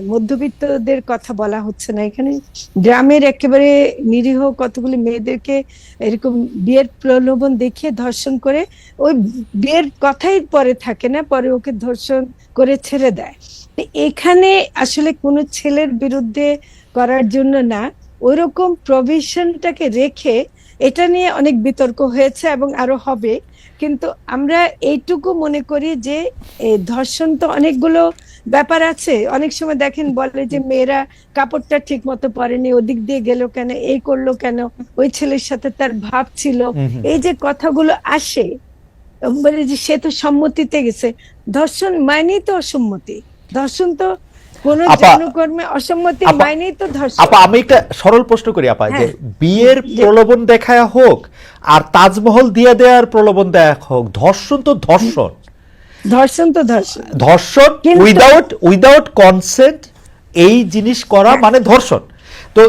B: মধ্যবিত্তদের কথা বলা হচ্ছে না এখানে, গ্রামের একেবারে নিরীহ কতগুলি মেয়েদেরকে এরকম বিয়ের প্রলোভন দেখিয়ে ধর্ষণ করে, ওই বিয়ের কথাই পরে থাকে না, পরে ওকে ধর্ষণ করে ছেড়ে দেয়। তো এখানে আসলে কোনো ছেলের বিরুদ্ধে করার জন্য না, ওইরকম প্রভিশনটাকে রেখে এটা নিয়ে অনেক বিতর্ক হয়েছে এবং আরো হবে। কিন্তু আমরা এইটুকু মনে করি যে এই ধর্ষণ তো অনেকগুলো ব্যাপার আছে। অনেক সময় দেখেন বলে যে মেয়েরা কাপড়টা ঠিক মতো পরেনি, ওদিক দিয়ে গেল কেন, এই করলো কেন, ওই ছেলের সাথে তার ভাব ছিল, এই যে কথাগুলো আসে, বলে যে সে তো সম্মতিতে গেছে। ধর্ষণ মানেই তো অসম্মতি, ধর্ষণ তো কোন
A: আপা,
B: যৌনকর্মে অসম্মতি
A: আপা,
B: মানেই তো ধর্ষণ।
A: আপা আমি একটা সরল প্রশ্ন করি আপা, যে
B: হ্যাঁ,
A: বিয়ের প্রলোভন দেখায় হোক আর তাজমহল দিয়ে দেওয়ার প্রলোভন দেয়া হোক, ধর্ষণ তো ধর্ষণ,
B: ধর্ষণ তো ধর্ষণ।
A: ধর্ষণ
B: কিন্তু
A: উইদাউট কনসেন্ট এই জিনিস করা মানে ধর্ষণ। তো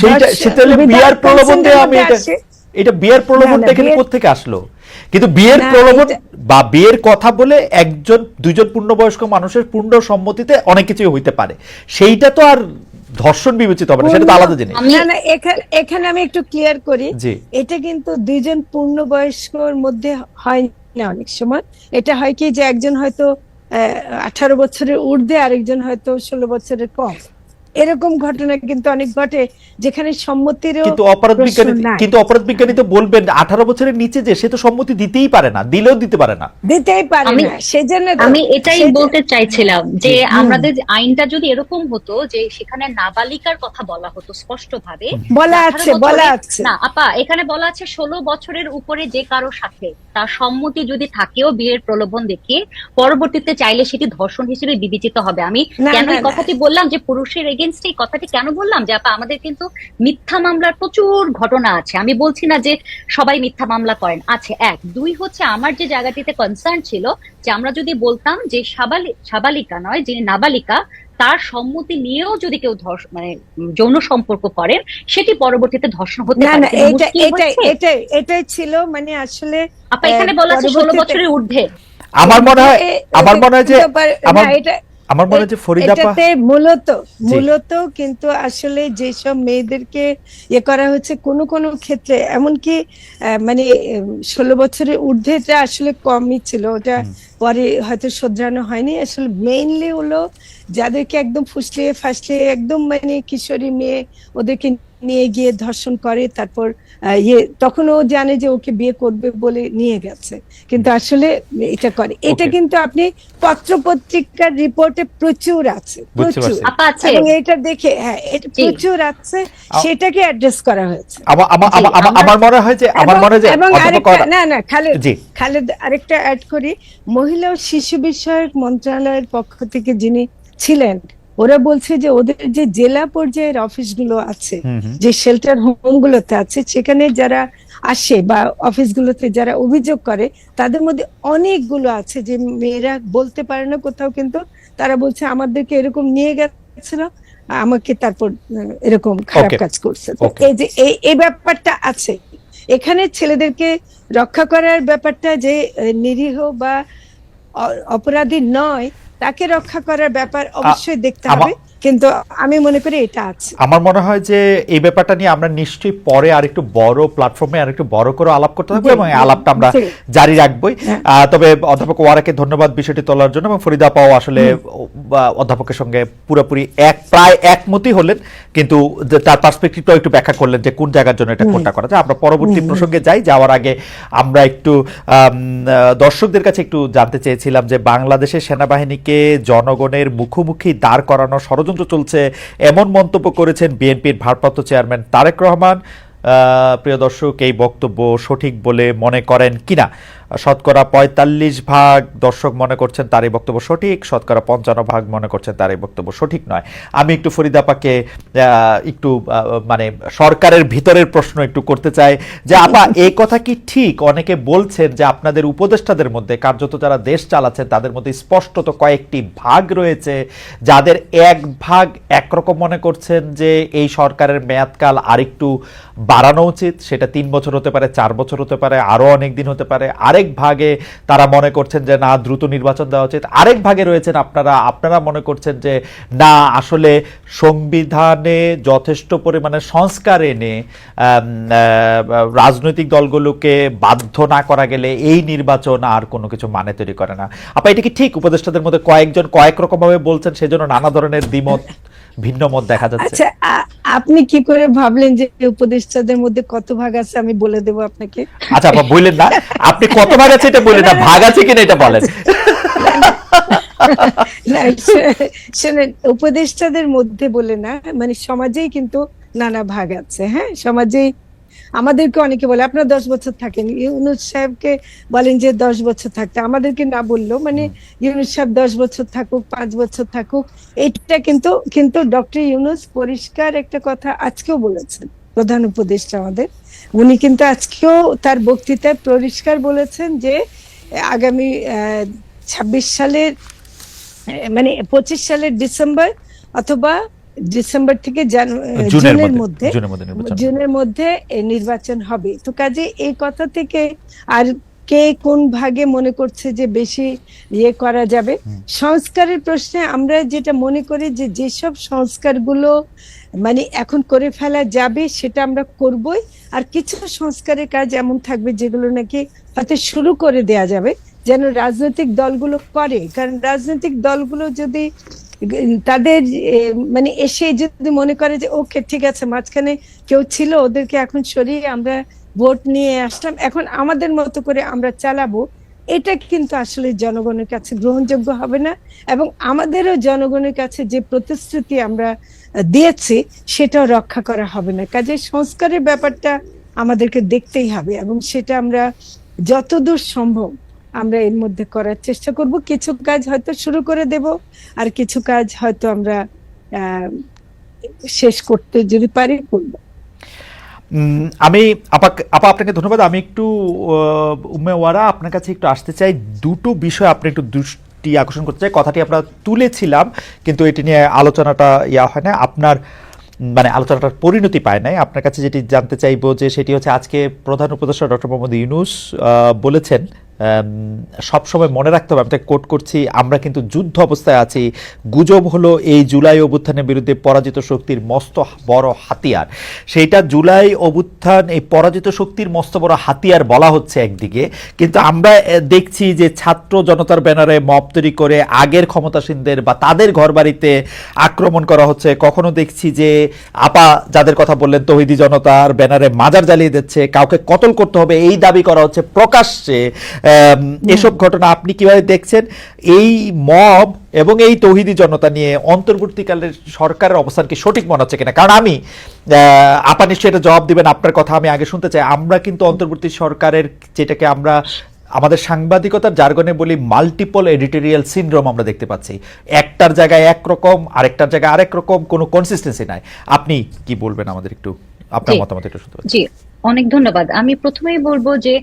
A: সেইটা
B: ধর্ষণ
A: সেটা হলে
B: without
A: বিয়ের প্রলোভন
B: consent
A: দিয়ে
B: এর
A: আমি
B: মধ্যে
A: এটা,
B: আসে।
A: এটা বিয়ের প্রলোভনটা
B: না,
A: এখানে
B: বিয়ের-
A: কোত্থেকে আসলো? কিন্তু বিয়ের
B: না,
A: প্রলোভন
B: এটা-
A: বা বিয়ের কথা বলে একজন দুইজন পূর্ণবয়স্ক মানুষের পূর্ণ সম্মতিতে অনেক কিছুই হইতে পারে, সেইটা তো আর ধর্ষণ বিবেচিত হবে না, সেটা তো আলাদা জিনিস।
B: না না, এখানে আমি একটু ক্লিয়ার করি,
A: জি।
B: এটা কিন্তু দুইজন পূর্ণবয়স্কর মধ্যে হয় না। অনেক সময় এটা হয় কি যে একজন হয়তো 18 বছরের ঊর্ধ্বে, আরেকজন হয়তো 16 বছরের কম। এরকম ঘটনা কিন্তু অনেক ঘটে যেখানে সম্মতিরও
A: কিন্তু অপরাধ
B: প্রশ্ন
A: বিজ্ঞানী,
B: নাই।
A: কিন্তু অপরাধ বিজ্ঞানী তো বলবেন 18 বছরের নিচে যে সে তো সম্মতি দিতেই পারে না, দিলেও দিতে পারে না।
B: দিতেই পারে
C: আমি
B: না, সেজন্য তো
C: আমি এটাই
B: সেজন্য-
C: বলতে চাইছিলাম যে আমাদের যে আইনটা যদি এরকম হতো যে সেখানে নাবালিকার কথা বলা হতো স্পষ্টভাবে,
B: বলা
C: 18
B: আছে,
C: বছরের-
B: বলা আছে।
C: না আপা, এখানে বলা আছে 16 বছরের উপরে যে কারো সাথে তার সম্মতি যদি থাকেও বিয়ের প্রলোভন দেখিয়ে, পরবর্তীতে চাইলে সেটি ধর্ষণ হিসেবে বিবেচিত হবে। আমি
B: না,
C: কেন
B: না,
C: এই কথাটি বললাম যে পুরুষের এগেনস্টে এই কথাটি কেন বললাম, যে আপা আমাদের কিন্তু মিথ্যা মামলার প্রচুর ঘটনা আছে। আমি বলছি না যে সবাই মিথ্যা মামলা করেন, আছে। এক, দুই হচ্ছে আমার যে জায়গাটিতে কনসার্ন ছিল যে আমরা যদি বলতাম যে সাবালিকা নয়, যিনি নাবালিকা, তার সম্মতি নিয়েও যদি কেউ মানে যৌন সম্পর্ক করেন, সেটি পরবর্তীতে ধর্ষণ হতে
B: না
C: পারে।
B: না,
C: কিন্তু
B: এটা
C: মুশকিল
B: এটাই
C: হচ্ছে
B: এটাই এটাই ছিল মানে আসলে
C: আপা এখানে বলা আছে 16
B: পরবর্তীতে-
C: বছরের ঊর্ধ্বে।
A: আমার মনে হয়, আমার মনে হয় যে আমার
B: এটা
A: আমার মনে হয় যে ফরিদা আপা,
B: এটাতে মূলত কিন্তু আসলে যেসব মেয়েদেরকে করা হচ্ছে কোনো কোনো ক্ষেত্রে, এমনকি মানে 16 বছরের ঊর্ধ্বেটা আসলে কমই ছিল, ওটা পরে হয়তো শোধরানো হয়নি। আসলে মেইনলি হলো যাদেরকে একদম ফুসলিয়ে ফাসলিয়ে একদম মানে কিশোরী মেয়ে, ওদেরকে নিয়ে গিয়ে ধর্ষণ করে, তারপর তখন ও জানে যে ওকে বিয়ে করবে বলে নিয়ে গেছে, কিন্তু আসলে এটা করে। এটা
A: Okay.
B: কিন্তু আপনি পত্রপত্রিকার রিপোর্টে প্রচুর আছে,
A: বুঝতে
B: প্রচুর।
A: পারছি।
C: আপা আছে।
B: এবং এটা দেখে হ্যাঁ, এটা
C: জি।
B: প্রচুর আছে, সেটাকে অ্যাড্রেস করা হয়েছে।
A: আমার মনে হয় যে, আমার মনে হয় যে
B: এবং
A: অধ্যাপক
B: আরেকটা, না না
A: জি।
B: খালেদ আরেকটা অ্যাড করি, মহিলা ও শিশু বিষয়ক মন্ত্রণালয়ের পক্ষ থেকে যিনি ছিলেন, ওরা বলছে যে ওদের যে জেলা পর্যায়ের অফিসগুলো আছে, যে শেল্টার হোম গুলোতে আছে, সেখানে যারা আসে বা অফিসগুলোতে যারা অভিযোগ করে, তাদের মধ্যে অনেকগুলো আছে যে মেয়েরা বলতে পারে না কোথাও, কিন্তু তারা বলছে আমাদেরকে এরকম নিয়ে গেছিল, আমাকে তারপর এরকম খারাপ
A: Okay.
B: কাজ করছে। তো
A: Okay.
B: এই যে এই ব্যাপারটা আছে এখানে, ছেলেদেরকে রক্ষা করার ব্যাপারটা যে নিরীহ বা অপরাধী নয় তাকে রক্ষা করার ব্যাপার অবশ্যই দেখতে হবে, কিন্তু আমি মনে করি এটা আছে।
A: আমার মনে হয় যে এই ব্যাপারটা নিয়ে আমরা নিশ্চয়ই পরে আরেকটু বড় প্ল্যাটফর্মে আরেকটু বড় করে আলাপ করতে হবে এবং এই আলাপটা আমরা জারি রাখবই। তবে অধ্যাপক ওয়ারাকে ধন্যবাদ বিষয়টি তোলার জন্য, এবং ফরিদা আপাও আসলে অধ্যাপকের সঙ্গে পুরোপুরি প্রায় একমতই হলেন, কিন্তু তার পার্সপেক্টিভটাও একটু ব্যাখ্যা করলেন যে কোন জায়গার জন্য এটা কোনটা করা যায়। আমরা পরবর্তী প্রসঙ্গে যাওয়ার আগে আমরা একটু দর্শকদের কাছে একটু জানতে চেয়েছিলাম যে বাংলাদেশের সেনাবাহিনীকে জনগণের মুখোমুখি দাঁড় করানো ষড়যন্ত্র চলছে এমন মন্তব্য করেছেন বিএনপির ভারপ্রাপ্ত চেয়ারম্যান তারেক রহমান। প্রিয় দর্শক, এই বক্তব্য সঠিক বলে মনে করেন কিনা? শতকরা ৪৫% দর্শক মনে করছেন তার এই বক্তব্য সঠিক, শতকরা ৫৫% মনে করছেন তার এই বক্তব্য সঠিক নয়। আমি একটু ফরিদা আপাকে একটু মানে সরকারের ভিতরের প্রশ্ন একটু করতে চাই যে আপা, এই কথা কি ঠিক? অনেকে বলছেন যে আপনাদের উপদেষ্টাদের মধ্যে কার্যত যারা দেশ চালাচ্ছেন তাদের মধ্যে স্পষ্টত কয়েকটি ভাগ রয়েছে, যাদের এক ভাগ একরকম মনে করছেন যে এই সরকারের মেয়াদকাল আরেকটু বাড়ানো উচিত, সেটা ৩ বছর হতে পারে, ৪ বছর হতে পারে, আরো অনেক দিন হতে পারে। আরেক ভাগে তারা মনে করছেন যে না, দ্রুত নির্বাচন দেওয়া উচিত। আরেক ভাগে রয়েছেন আপনারা মনে করছেন যে না, আসলে সংবিধানে যথেষ্ট পরিমাণে সংস্কার এনে রাজনৈতিক দলগুলোকে বাধ্য না করা গেলে এই নির্বাচন আর কোনো কিছু মানে তৈরি করে না। আপা, এটা কি ঠিক? উপদেষ্টাদের মধ্যে কয়েকজন কয়েক রকম ভাবে বলছেন, সেজন্য নানা ধরনের দ্বিমত, ভিন্ন মত দেখা যাচ্ছে।
B: আচ্ছা, আপনি কি করে ভাবলেন যে উপদেষ্টাদের মধ্যে কত ভাগ আছে? আমি বলে দেবো আপনাকে।
A: আচ্ছা আপা, বললেন না আপনি কত ভাগ আছে এটা বললেন না, ভাগ আছে কিনা এটা বলেন।
B: শোনেন, উপদেষ্টাদের মধ্যে বলে না, মানে সমাজেই কিন্তু নানা ভাগ আছে। হ্যাঁ, সমাজেই আমাদেরকে অনেকে বলে আপনারা 10 বছর থাকেন, ইউনূস সাহেবকে বলেন যে 10 বছর থাকতে, আমাদেরকে না বললেও মানে ইউনূস সাহেব 10 বছর থাকুক, 5 বছর থাকুক, এটা কিন্তু ডক্টর ইউনূস পরিষ্কার একটা কথা আজকেও বলেছেন, প্রধান উপদেষ্টা আমাদের, উনি কিন্তু আজকেও তার বক্তৃতায় পরিষ্কার বলেছেন যে আগামী 26 সালের মানে 25 সালের ডিসেম্বর অথবা ডিসেম্বর থেকে জুনের মধ্যে নির্বাচন হবে। তো কাজে এই কথা থেকে আর কে কোন ভাগে মনে করছে যে বেশি ইয়ে করা যাবে, সংস্কারের প্রশ্নে আমরা যেটা মনে করি যে যেসব সংস্কারগুলো মানে এখন করে ফেলা যাবে সেটা আমরা করবই, আর কিছু সংস্কারের কাজ এমন থাকবে যেগুলো নাকি হয়তো শুরু করে দেয়া যাবে, যেন রাজনৈতিক দলগুলো করে। কারণ রাজনৈতিক দলগুলো যদি তাদের মানে এসে যদি মনে করে যে ওকে ঠিক আছে, মাঝখানে কেউ ছিল, ওদেরকে এখন সরিয়ে আমরা ভোট নিয়ে আসলাম, এখন আমাদের মতো করে আমরা চালাবো, এটা কিন্তু আসলে জনগণের কাছে গ্রহণযোগ্য হবে না, এবং আমাদেরও জনগণের কাছে যে প্রতিশ্রুতি আমরা দিয়েছি সেটাও রক্ষা করা হবে না। কাজে সংস্কারের ব্যাপারটা আমাদেরকে দেখতেই হবে, এবং সেটা আমরা যতদূর সম্ভব আমরা এর মধ্যে করার চেষ্টা করব। কিছু কাজ হয়তো শুরু করে দেব, আর কিছু কাজ হয়তো আমরা শেষ করতে যদি পারি করব।
A: আমি আপা আপনাকে ধন্যবাদ। আমি একটু উম্মে ওয়ারা আপনার কাছে একটু আসতে চাই, দুটো বিষয় আপনি একটু দৃষ্টি আকর্ষণ করতে চাই। কথাটি আমরা তুলেছিলাম কিন্তু এটি নিয়ে আলোচনাটা হয় না, আপনার মানে আলোচনাটার পরিণতি পায় নাই। আপনার কাছে যেটি জানতে চাইবো যে সেটি হচ্ছে, আজকে প্রধান উপদেষ্টা ডক্টর মোহাম্মদ ইউনূস বলেছেন সবসময় মনে রাখতে হবে, আমি কোট করছি, আমরা কিন্তু যুদ্ধ অবস্থায় আছি। গুজব হলো এই জুলাই অভ্যুত্থানের বিরুদ্ধে পরাজিত শক্তির মস্ত বড় হাতিয়ার। সেইটা জুলাই অভ্যুত্থান এই পরাজিত শক্তির মস্ত বড় হাতিয়ার বলা হচ্ছে একদিকে, কিন্তু আমরা দেখছি যে ছাত্র জনতার ব্যানারে মব তৈরি করে আগের ক্ষমতাসীনদের বা তাদের ঘরবাড়িতে আক্রমণ করা হচ্ছে। কখনো দেখছি যে আপা যাদের কথা বললেন, তৌহিদি জনতার ব্যানারে মাজার জ্বালিয়ে দিচ্ছে, কাউকে কতল করতে হবে এই দাবি করা হচ্ছে প্রকাশ্যে। এসব ঘটনা আপনি কিভাবে দেখছেন? এই মব এবং এই তৌহিদি জনতা নিয়ে অন্তর্বর্তীকালের সরকারের অবস্থান কি সঠিক মনে হচ্ছে কিনা? কারণ আমি আপা নিশ্চয়ই এটা জবাব দিবেন, আপনার কথা আমি আগে শুনতে চাই। আমরা কিন্তু অন্তর্বর্তী সরকারের, যেটাকে আমরা আমাদের সাংবাদিকতার জার্গনে বলি মাল্টিপল এডিটোরিয়াল সিনড্রোম, আমরা দেখতে পাচ্ছি। একটার জায়গায় একরকম, আরেকটার জায়গায় আরেক রকম, কোনো কনসিস্টেন্সি নাই। আপনি কি বলবেন আমাদের একটু আপনার মতামত একটু শুনতে পাচ্ছি।
C: জি, অনেক ধন্যবাদ। আমি প্রথমেই বলবো যে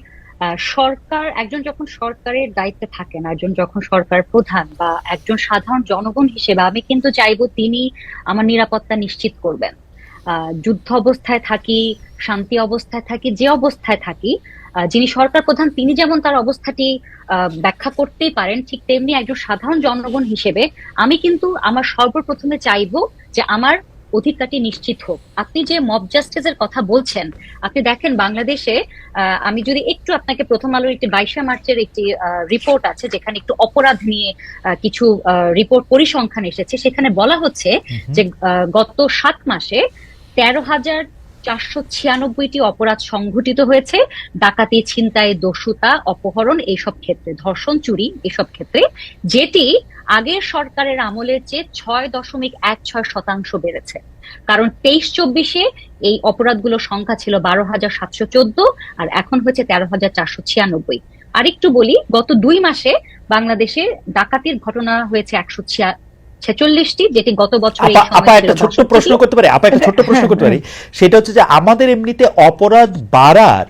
C: সরকার, একজন যখন সরকারের দায়িত্বে থাকেন, একজন যখন সরকার প্রধান বা একজন সাধারণ জনগণ হিসেবে আমি কিন্তু চাইবো তিনি আমার নিরাপত্তা নিশ্চিত করবেন। যুদ্ধ অবস্থায় থাকি, শান্তি অবস্থায় থাকি, যে অবস্থায় থাকি, যিনি সরকার প্রধান তিনি যেমন তার অবস্থাটি ব্যাখ্যা করতেই পারেন, ঠিক তেমনি একজন সাধারণ জনগণ হিসেবে আমি কিন্তু আমার সর্বপ্রথমে চাইবো যে আমার অধিকারটি নিশ্চিত হোক। আপনি যে মব জাস্টিসের কথা বলছেন, আপনি দেখেন বাংলাদেশে, আমি যদি একটু আপনাকে প্রথম আলোর একটি 22শে মার্চের একটি রিপোর্ট আছে যেখানে একটু অপরাধ নিয়ে কিছু রিপোর্ট পরিসংখ্যান এসেছে, সেখানে বলা হচ্ছে যে গত 7 মাসে 13,496টি অপরাধ সংঘটিত হয়েছে, ডাকাতি, ছিনতাই, দস্যুতা, অপহরণ এইসব ক্ষেত্রে, ধর্ষণ, চুরি এসব ক্ষেত্রে, যেটি আগের সরকারের আমলের চেয়ে 6.16% বেড়েছে। কারণ 23-24-এ এই অপরাধগুলোর সংখ্যা ছিল 12,714 আর এখন হচ্ছে 13,496। আরেকটু বলি, গত 2 মাসে বাংলাদেশে ডাকাতির ঘটনা হয়েছে 146টি, যেটি গত বছর এই সময়
A: আপা
C: ছিল
A: একটা ছোট্ট
C: 62টি।
A: প্রশ্ন করতে পারি? আপা একটা ছোট্ট প্রশ্ন করতে পারি? সেটা হচ্ছে যে আমাদের এমনিতে অপরাধ বাড়ার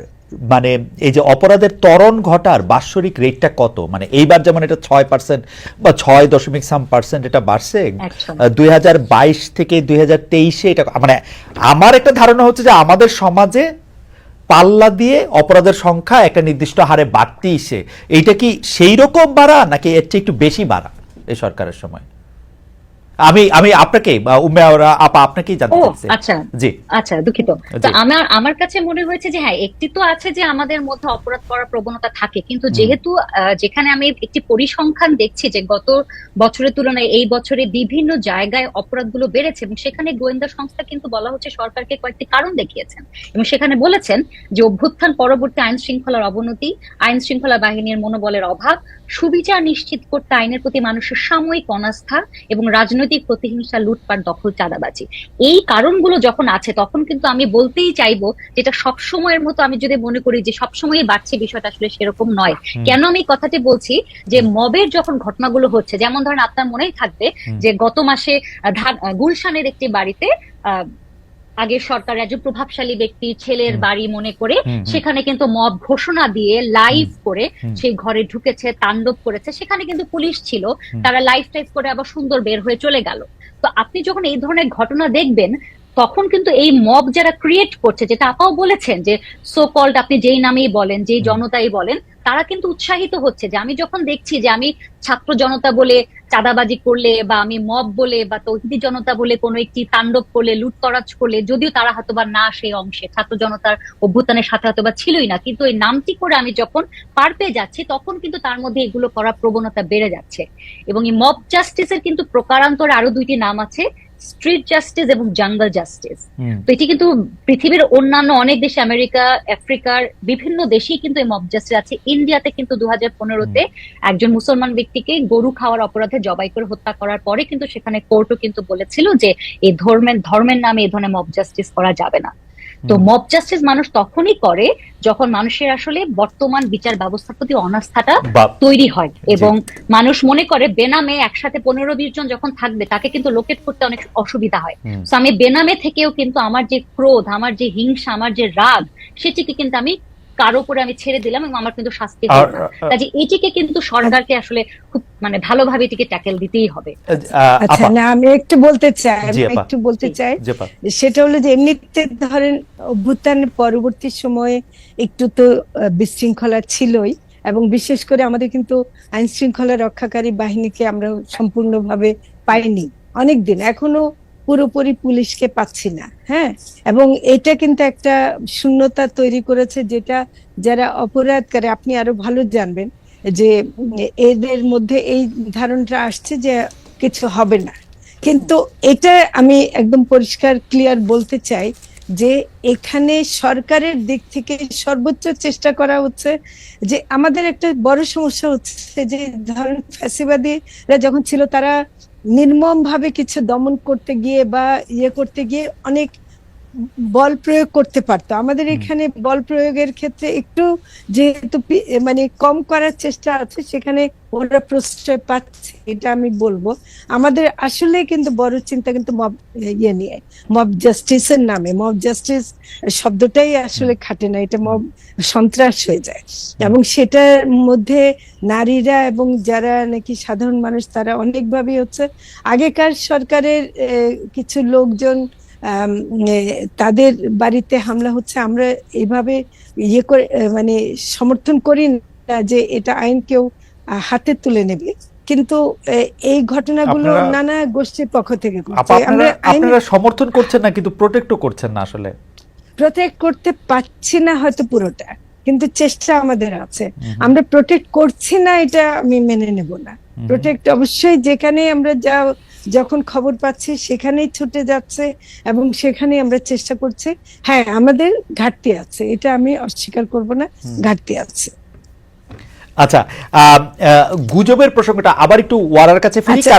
A: মানে এই যে অপরাধের ত্বরণ ঘটার বাৎসরিক রেটটা কত? মানে এইবার যেমন এটা 6% বা 6.some% এটা বাড়ছে,
C: একদম।
A: 2022 থেকে 2023-এ এটা মানে আমার একটা ধারণা হচ্ছে যে আমাদের সমাজে পাল্লা দিয়ে অপরাধের সংখ্যা একটা নির্দিষ্ট হারে বাড়তিছে। এইটা কি সেই রকম বাড়া নাকি এর চেয়ে একটু বেশি বাড়া এই সরকারের সময়? আমি আমি আপনাকে আপা আপনাকেই জানতে
C: ও
A: চাইছি।
C: আচ্ছা,
A: জি
C: আচ্ছা, দুঃখিত। তো
A: জি
C: আমার কাছে মনে হয়েছে যে হ্যাঁ, একটি তো আছে যে আমাদের মধ্যে অপরাধ করার প্রবণতা থাকে, কিন্তু যেহেতু যেখানে আমি একটি পরিসংখ্যান দেখছি যে গত বছরের তুলনায় এই বছরে বিভিন্ন জায়গায় অপরাধগুলো বেড়েছে, এবং সেখানে গোয়েন্দা সংস্থা কিন্তু বলা হচ্ছে সরকারকে কয়েকটি কারণ দেখিয়েছেন, এবং সেখানে বলেছেন যে অভ্যুত্থান পরবর্তী আইন শৃঙ্খলার অবনতি, আইন শৃঙ্খলা বাহিনীর মনোবলের অভাব, সুবিচার নিশ্চিত করতে আইনের প্রতি মানুষের সাময়িক অনাস্থা, এবং রাজনৈতিক প্রতিহিংসা, লুটপাট, দখল, চাঁদাবাজি। এই কারণগুলো যখন আছে তখন কিন্তু আমি বলতেই চাইবো যেটা সবসময়ের মতো আমি যদি মনে করি যে সবসময় বাড়ছে, বিষয়টা আসলে সেরকম নয়। কেন আমি কথাটি বলছি, যে মবের যখন ঘটনাগুলো হচ্ছে, যেমন ধরেন আপনার মনেই থাকবে যে গত মাসে গুলশানের একটি বাড়িতে আগের সরকারের একজন প্রভাবশালী ব্যক্তি ছেলের বাড়ি মনে করে সেখানে কিন্তু মব ঘোষণা দিয়ে লাইভ করে সেই ঘরে ঢুকেছে, তাণ্ডব করেছে, সেখানে কিন্তু পুলিশ ছিল, তারা লাইভ টাইভ করে আবার সুন্দর বের হয়ে চলে গেল। তো আপনি যখন এই ধরনের ঘটনা দেখবেন তখন কিন্তু এই মব যারা ক্রিয়েট করছে, যেটা আপাও বলেছেন যে সো কল্ড, আপনি যেই নামেই বলেন, যেই জনতাই বলেন, তারা কিন্তু উৎসাহিত হচ্ছে। যে আমি যখন দেখছি যে আমি ছাত্র জনতা বলে চাঁদাবাজি করলে, বা আমি মব বলে বা তৌহিদি জনতা বলে কোনো একটি তাণ্ডব করলে, লুটতরাজ করলে, যদিও তারা হয়তো বা না সেই অংশে ছাত্র জনতার অভ্যুত্থানের সাথে হয়তো বা ছিলই না, কিন্তু এই নামটি করে আমি যখন পার পেয়ে যাচ্ছি তখন কিন্তু তার মধ্যে এগুলো করার প্রবণতা বেড়ে যাচ্ছে। এবং এই মব জাস্টিসের কিন্তু প্রকারান্তরে আরো 2টি নাম আছে, স্ট্রিট জাস্টিস এবং জাঙ্গল জাস্টিস। তো এটি কিন্তু পৃথিবীর অন্যান্য অনেক দেশে, আমেরিকা, আফ্রিকার বিভিন্ন দেশেই কিন্তু এই মব জাস্টিস আছে। ইন্ডিয়াতে কিন্তু 2015-তে একজন মুসলমান ব্যক্তিকে গরু খাওয়ার অপরাধে জবাই করে হত্যা করার পরে কিন্তু সেখানে কোর্টও কিন্তু বলেছিল যে এই ধর্মের নামে এই ধরনের মব জাস্টিস করা যাবে না। তো মব জাস্টিস মানুষ তখনই করে যখন মানুষের আসলে বর্তমান বিচার ব্যবস্থার প্রতি অনাস্থাটা তৈরি হয়, এবং মানুষ মনে করে বেনামে একসাথে 15-20 জন যখন থাকবে তাকে কিন্তু লোকেট করতে অনেক অসুবিধা হয়। তো আমি বেনামে থেকেও কিন্তু আমার যে ক্রোধ, আমার যে হিংসা, আমার যে রাগ, সেটিকে কিন্তু আমি কারো উপরে আমি ছেড়ে দিলাম, এবং আমার কিন্তু শাস্তি হলো না। কাজে এটিকে কিন্তু সরকারকে আসলে খুব ভালোভাবে এটিকে ট্যাকেল দিতেই হবে।
B: আচ্ছা, না আমি একটু বলতে চাই, সেটা হলো যে এমনিতে ধরেন অভ্যুত্থানের পরবর্তী সময়ে একটু তো বিশৃঙ্খলা ছিলই, এবং বিশেষ করে আমাদের কিন্তু আইন শৃঙ্খলা রক্ষাকারী বাহিনীকে আমরা সম্পূর্ণভাবে পাইনি অনেকদিন, এখনো পুরোপুরি পুলিশকে পাচ্ছি না। হ্যাঁ, এবং এটা কিন্তু একটা শূন্যতা তৈরি করেছে, যেটা যারা অপরাধ করে আপনি আরো ভালো জানবেন, যে এদের মধ্যে এই ধারণাটা আসছে যে কিছু হবে না। কিন্তু এটা আমি একদম পরিষ্কার ক্লিয়ার বলতে চাই যে এখানে সরকারের দিক থেকে সর্বোচ্চ চেষ্টা করা হচ্ছে। যে আমাদের একটা বড় সমস্যা হচ্ছে যে ধরেন ফ্যাসিবাদীরা যখন ছিল, তারা নির্মম ভাবে কিছু দমন করতে গিয়ে বা করতে গিয়ে অনেক বল প্রয়োগ করতে পারতো। আমাদের এখানে বল প্রয়োগের ক্ষেত্রে একটু যেহেতু মানে কম করার চেষ্টা আছে, সেখানে ওরা প্রশ্রয় পাচ্ছে, এটা আমি বলবো। আমাদের আসলে কিন্তু বড় চিন্তা কিন্তু মব ইয়ে নিয়ে, মব জাস্টিসের নামে। মব জাস্টিস শব্দটাই আসলে খাটে না, এটা মব সন্ত্রাস হয়ে যায়। এবং সেটার মধ্যে নারীরা এবং যারা নাকি সাধারণ মানুষ, তারা অনেকভাবে হচ্ছে আগেকার সরকারের কিছু লোকজন তাদের বাড়িতে হামলা হচ্ছে, আমরা এইভাবে ইয়ে করে মানে সমর্থন করি না যে এটা আইন কেউ হাতে তুলে নেবে, কিন্তু এই ঘটনাগুলো
A: আপনারা
B: নানা গোষ্ঠীর পক্ষ থেকে
A: আপা
B: করছে। আমরা আইন
A: আপনারা সমর্থন করছেন না, কিন্তু প্রোটেক্টও করছেন না আসলে।
B: প্রোটেক্ট করতে পারছি না হয়তো পুরোটা, কিন্তু চেষ্টা আমাদের আছে। আমরা প্রোটেক্ট করছি না এটা আমি মেনে নেব না। প্রোটেক্ট অবশ্যই, যেখানে আমরা যখন খবর পাচ্ছি সেখানেই ছুটে যাচ্ছে এবং সেখানেই আমরা চেষ্টা করছি। হ্যাঁ, আমাদের ঘাটতি আছে, এটা আমি অস্বীকার করব না, ঘাটতি আছে।
A: আচ্ছা, গুজবের প্রসঙ্গটা আবার একটু ওয়ারার কাছে ফিরি,
B: আচ্ছা,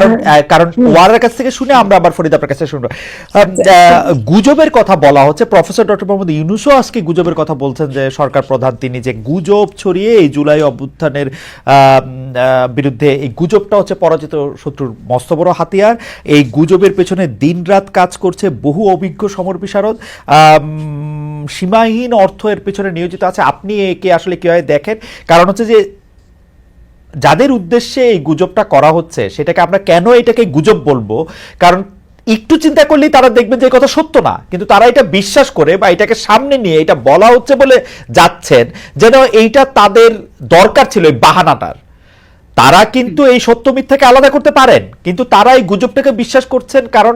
A: কারণ ওয়ারার কাছ থেকে শুনে আমরা আবার ফরিদ আপনার কাছে শুনবো। গুজবের কথা বলা হচ্ছে, প্রফেসর ডক্টর মোহাম্মদ ইউনূসও আজকে গুজবের কথা বলছেন যে সরকার প্রধান তিনি যে গুজব ছড়িয়ে এই জুলাই অভ্যুত্থানের বিরুদ্ধে, এই গুজবটা হচ্ছে পরাজিত শত্রুর মস্ত বড় হাতিয়ার। এই গুজবের পেছনে দিনরাত কাজ করছে বহু অভিজ্ঞ সমর বিশারদ, সীমাহীন অর্থ এর পেছনে নিয়োজিত আছে। আপনি একে আসলে কিভাবে দেখেন? কারণ হচ্ছে যে যাদের উদ্দেশ্যে এই গুজবটা করা হচ্ছে, সেটাকে আমরা কেন এটাকে গুজব বলবো? কারণ একটু চিন্তা করলেই তারা দেখবেন যে এই কথা সত্য না, কিন্তু তারা এটা বিশ্বাস করে বা এটাকে সামনে নিয়ে এটা বলা হচ্ছে বলে যাচ্ছেন যেন এইটা তাদের দরকার ছিল, এই বাহানাটার। তারা কিন্তু এই সত্য মিথ্যাকে আলাদা করতে পারেন, কিন্তু তারা এই গুজবটাকে বিশ্বাস করছেন কারণ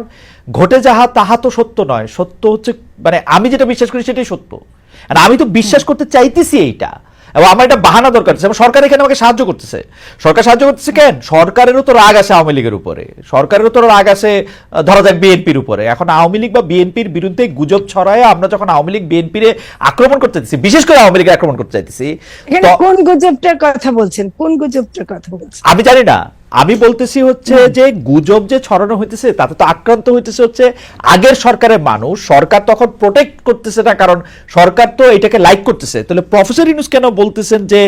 A: ঘটে যাহা তাহা তো সত্য নয়। সত্য হচ্ছে মানে আমি যেটা বিশ্বাস করি সেটাই সত্য, আর আমি তো বিশ্বাস করতে চাইতেছি এইটা, এবং আমার এটা বাহানা দরকার। সরকার এখানে আমাকে সাহায্য করতেছে। সরকার সাহায্য করতেছে কেন? সরকারেরও তো রাগ আসে আওয়ামী লীগের উপরে, সরকারেরও তো রাগ আসে ধরা যাক বিএনপির উপরে। এখন আওয়ামী লীগ বা বিএনপির বিরুদ্ধে গুজব ছড়ায় আমরা যখন আওয়ামী লীগ বিএনপির আক্রমণ করতে চাইছি, বিশেষ করে আওয়ামী লীগের আক্রমণ করতে চাইতেছি,
B: কোন গুজবটার কথা বলছেন? কোন গুজবটার কথা বলছেন
A: আমি জানি না। আমি বলতেছি হচ্ছে যে গুজব যে ছড়ানো হইতেছে তাতে তো আক্রান্ত হইতেছে হচ্ছে আগের সরকারের মানুষ। সরকার তখন প্রোটেক্ট করতেছে না, কারণ সরকার তো এটাকে লাইক করতেছে। তাহলে প্রফেসর ইউনূস কেন বলতেছেন যে